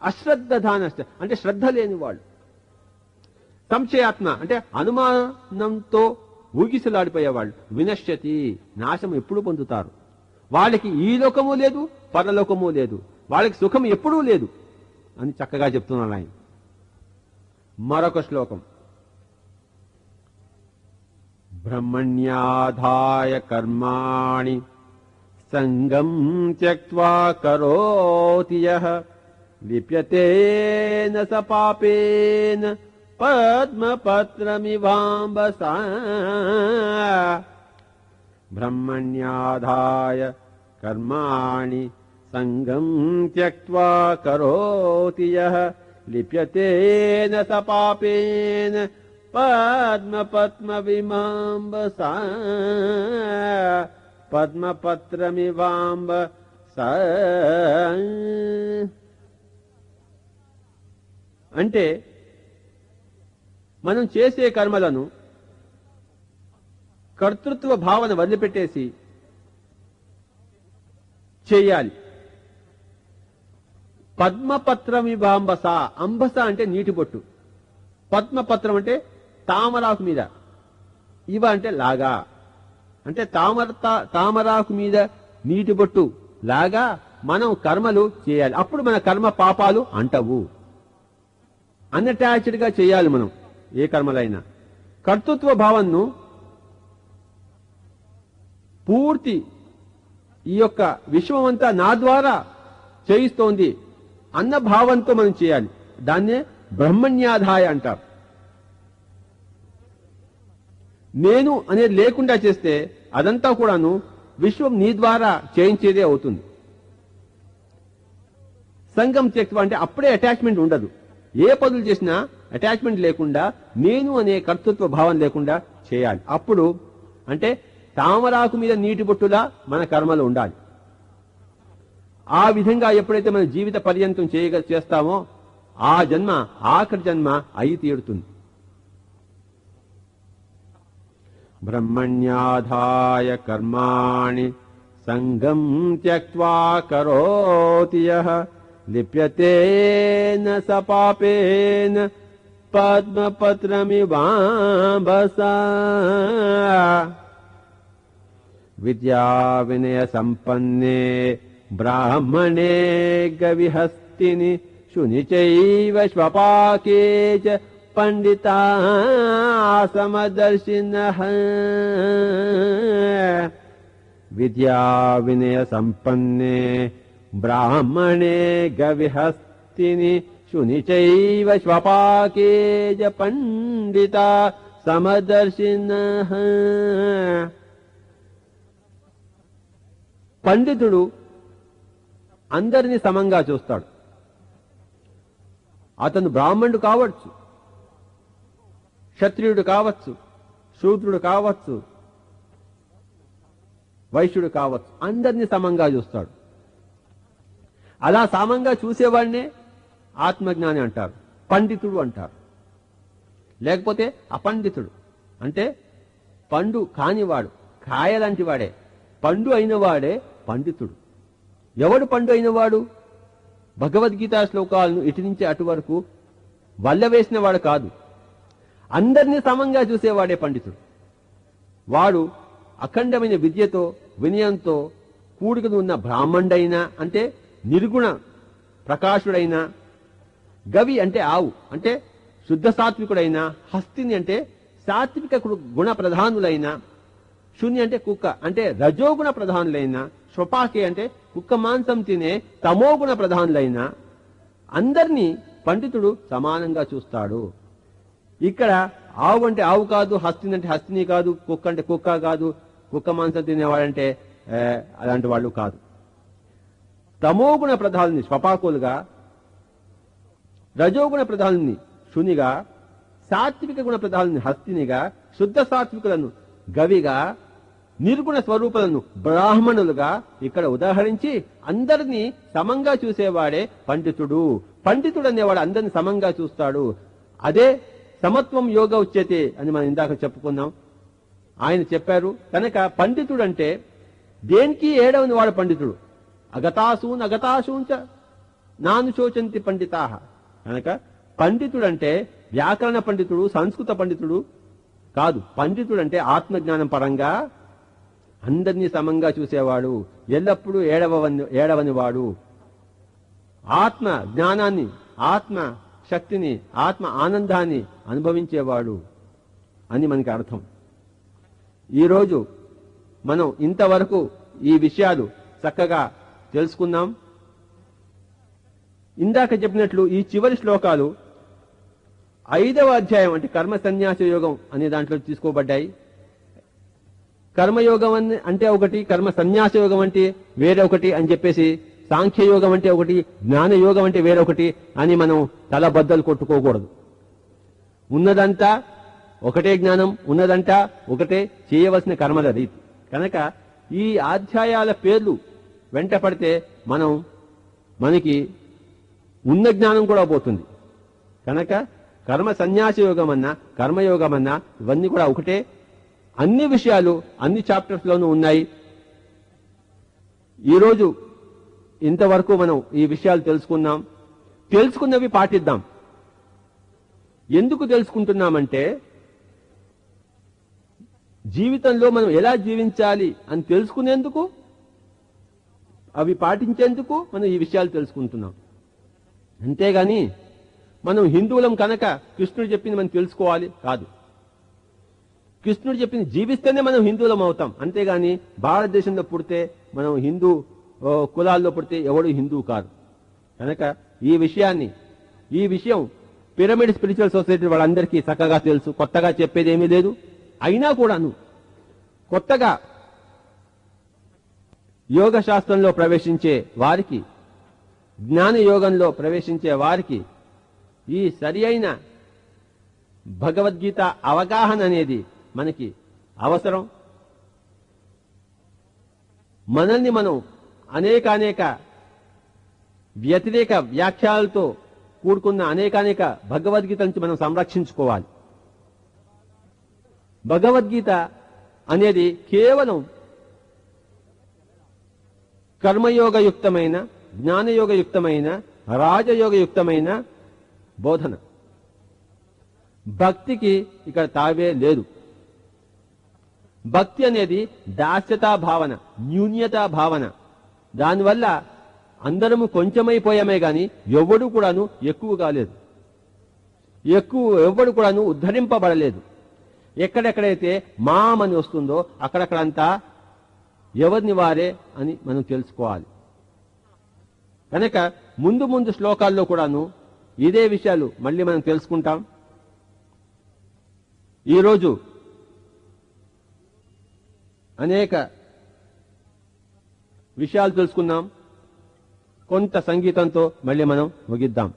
అశ్రద్ధధానశ్చ అంటే శ్రద్ధ లేనివాళ్ళు. సంశయాత్మ అంటే అనుమానంతో ఊగిసలాడిపోయేవాళ్ళు. వినశ్యతి నాశం ఎప్పుడు పొందుతారు. వాళ్ళకి ఈ లోకము లేదు, పరలోకము లేదు. వాళ్ళకి సుఖం ఎప్పుడూ లేదు. అని చక్కగా చెప్తున్నాడు ఆయన. మరొక శ్లోకం, బ్రహ్మణ్యాధాయ కర్మాణి సంగం త్యక్త్వా కరోతి యః లిప్యతేన స పాపేన పద్మపత్రమివాంబసా. బ్రహ్మణ్యాధాయ కర్మాణి సంగం త్యక్త్వా కరోతి యః లిప్యతేన స పాపేన పద్మపత్రమివాంబసా. పద్మపత్రమివాంబసా అంటే మనం చేసే కర్మలను కర్తృత్వ భావన వదిలిపెట్టేసి చేయాలి. పద్మపత్రమివాంబస, అంబస అంటే నీటి బొట్టు, పద్మపత్రం అంటే తామరాకు మీద, ఇవ అంటే లాగా, అంటే తామరాకు మీద నీటి బొట్టు లాగా మనం కర్మలు చేయాలి. అప్పుడు మన కర్మ పాపాలు అంటవు. అన్అటాచ్డ్ గా చేయాలి మనం ఏ కర్మలైనా. కర్తృత్వ భావనను పూర్తి ఈ యొక్క విశ్వమంతా నా ద్వారా చేయిస్తోంది అన్న భావంతో మనం చేయాలి. దాన్నే బ్రహ్మణ్యాధాయ అంటారు. నేను అనేది లేకుండా చేస్తే అదంతా కూడాను విశ్వం నీ ద్వారా చేయించేదే అవుతుంది. సంగం త్యక్త్వ అంటే అప్పుడే అటాచ్మెంట్ ఉండదు. ఏ పనులు చేసినా అటాచ్మెంట్ లేకుండా, నేను అనే కర్తృత్వ భావం లేకుండా చేయాలి. అప్పుడు అంటే తామరాకు మీద నీటి బొట్టులా మన కర్మలు ఉండాలి. ఆ విధంగా ఎప్పుడైతే మన జీవిత పర్యంతం చేస్తామో ఆ జన్మ ఆఖరి జన్మ అయి తీరుతుంది. బ్రహ్మణ్యాధాయ కర్మాణి సంగం త్యక్త్వా కరోతి యః లిప్యతేన స పాపేన పద్మపత్రమివాంబసా. విద్యా వినయ సంపన్నే బ్రాహ్మణే గవిహస్తిని శునిచైవ శ్వపాకే చ పండితా సమదర్శినః. విద్యా వినయ సంపన్నే బ్రాహ్మణే గవిహస్తిని శునిచైవ శ్వపాకే చ పండితా సమదర్శినః. పండితుడు అందరినీ సమంగా చూస్తాడు. అతను బ్రాహ్మణుడు కావచ్చు, క్షత్రియుడు కావచ్చు, శూద్రుడు కావచ్చు, వైశ్యుడు కావచ్చు, అందరినీ సమంగా చూస్తాడు. అలా సమంగా చూసేవాడినే ఆత్మజ్ఞాని అంటారు, పండితుడు అంటారు. లేకపోతే అపండితుడు అంటే పండు కానివాడు, కాయలాంటి వాడే. పండు అయిన వాడే పండితుడు. ఎవడు పండు అయినవాడు? భగవద్గీత శ్లోకాలను ఇటు నుంచి అటు వరకు వల్లవేసిన వాడు కాదు, అందరినీ సమంగా చూసేవాడే పండితుడు. వాడు అఖండమైన విద్యతో వినయంతో కూడుకుని ఉన్న బ్రాహ్మణుడైనా అంటే నిర్గుణ ప్రకాశుడైనా, గవి అంటే ఆవు అంటే శుద్ధ సాత్వికుడైనా, హస్తిని అంటే సాత్విక గుణ ప్రధానులైన, శూన్య అంటే కుక్క అంటే రజోగుణ ప్రధానులైన, స్వపాకే అంటే కుక్క మాంసం తినే తమోగుణ ప్రధానులైన అందరినీ పండితుడు సమానంగా చూస్తాడు. ఇక్కడ ఆవు అంటే ఆవు కాదు, హస్తిని అంటే హస్తిని కాదు, కుక్క అంటే కుక్క కాదు, కుక్క మాంసం తినేవాడంటే అలాంటి వాళ్ళు కాదు. తమోగుణ ప్రధానుల్ని స్వపాకులుగా, రజోగుణ ప్రధానుల్ని శునిగా, సాత్విక గుణ ప్రధానుల్ని హస్తినిగా, శుద్ధ సాత్వికులను గవిగా, నిర్గుణ స్వరూపులను బ్రాహ్మణులుగా ఇక్కడ ఉదాహరించి అందరినీ సమంగా చూసేవాడే పండితుడు. పండితుడు అనేవాడు అందరినీ సమంగా చూస్తాడు. అదే సమత్వం యోగ ఉచ్యతే అని మనం ఇందాక చెప్పుకున్నాం. ఆయన చెప్పారు కనుక పండితుడు అంటే దేనికి ఏడవని వాడు పండితుడు. అగతాసూన్ అగతాసూంచ నాను శోచంతి పండితాహ. కనుక పండితుడు అంటే వ్యాకరణ పండితుడు, సంస్కృత పండితుడు కాదు. పండితుడు అంటే ఆత్మజ్ఞానం పరంగా అందరినీ సమంగా చూసేవాడు, ఎల్లప్పుడూ ఏడవని వాడు. ఆత్మ జ్ఞానాన్ని, ఆత్మ శక్తిని, ఆత్మ ఆనందాన్ని అనుభవించేవాడు అని మనకి అర్థం. ఈరోజు మనం ఇంతవరకు ఈ విషయాలు చక్కగా తెలుసుకున్నాం. ఇందాక చెప్పినట్లు ఈ చివరి శ్లోకాలు 5వ అధ్యాయం అంటే కర్మ సన్యాస యోగం అనే దాంట్లో తీసుకోబడ్డాయి. కర్మయోగం అంటే ఒకటి, కర్మ సన్యాస యోగం అంటే వేరొకటి అని చెప్పేసి, సాంఖ్యయోగం అంటే ఒకటి, జ్ఞానయోగం అంటే వేరొకటి అని మనం తల బద్దలు కొట్టుకోకూడదు. ఉన్నదంతా ఒకటే జ్ఞానం, ఉన్నదంతా ఒకటే చేయవలసిన కర్మల రీతి. కనుక ఈ అధ్యాయాల పేర్లు వెంట పడితే మనకి ఉన్న జ్ఞానం కూడా పోతుంది. కనుక కర్మ సన్యాస యోగం అన్నా, కర్మయోగం అన్నా ఇవన్నీ కూడా ఒకటే. అన్ని విషయాలు అన్ని చాప్టర్స్ లోనూ ఉన్నాయి. ఈరోజు ఇంతవరకు మనం ఈ విషయాలు తెలుసుకున్నాం. తెలుసుకున్నవి పాటిద్దాం. ఎందుకు తెలుసుకుంటున్నామంటే జీవితంలో మనం ఎలా జీవించాలి అని తెలుసుకునేందుకు, అవి పాటించేందుకు మనం ఈ విషయాలు తెలుసుకుంటున్నాం. అంతేగాని మనం హిందువులం కనుక కృష్ణుడు చెప్పింది మనం తెలుసుకోవాలి కాదు. కృష్ణుడు చెప్పింది జీవిస్తేనే మనం హిందువులం అవుతాం. అంతేగాని భారతదేశంలో పుడితే, మనం హిందూ కులాల్లో పుడితే ఎవడు హిందువు కాదు. కనుక ఈ విషయం పిరమిడ్ స్పిరిచువల్ సొసైటీ వాళ్ళందరికీ చక్కగా తెలుసు. కొత్తగా చెప్పేది ఏమీ లేదు. అయినా కూడాను కొత్తగా యోగ శాస్త్రంలో ప్రవేశించే వారికి, జ్ఞాన యోగంలో ప్రవేశించే వారికి ఈ సరి అయిన భగవద్గీత అవగాహన అనేది మనకి అవసరం. మనల్ని మనం అనేక వ్యతిరేక వ్యాఖ్యలతో కూడుకున్న అనేక భగవద్గీత నుంచి మనం సంరక్షించుకోవాలి. భగవద్గీత అనేది కేవలం కర్మయోగయుక్తమైన, జ్ఞానయోగయుక్తమైన, రాజయోగయుక్తమైన బోధన. భక్తికి ఇక్కడ తావే లేదు. భక్తి అనేది దాస్యతా భావన, న్యూన్యతా భావన. దానివల్ల అందరము కొంచెమైపోయామే గాని ఎవ్వడు కూడాను ఎక్కువ కాలేదు, ఎవ్వడు కూడాను ఉద్ధరింపబడలేదు. ఎక్కడెక్కడైతే మామని వస్తుందో అక్కడక్కడంతా ఎవరిని వారే అని మనం తెలుసుకోవాలి. కనుక ముందు శ్లోకాల్లో కూడాను ఇదే విషయాలు మళ్ళీ మనం తెలుసుకుంటాం. ఈరోజు అనేక విషయాలు తెలుసుకున్నాం. కొంత సంగీతంతో మళ్ళీ మనం ముగిద్దాం.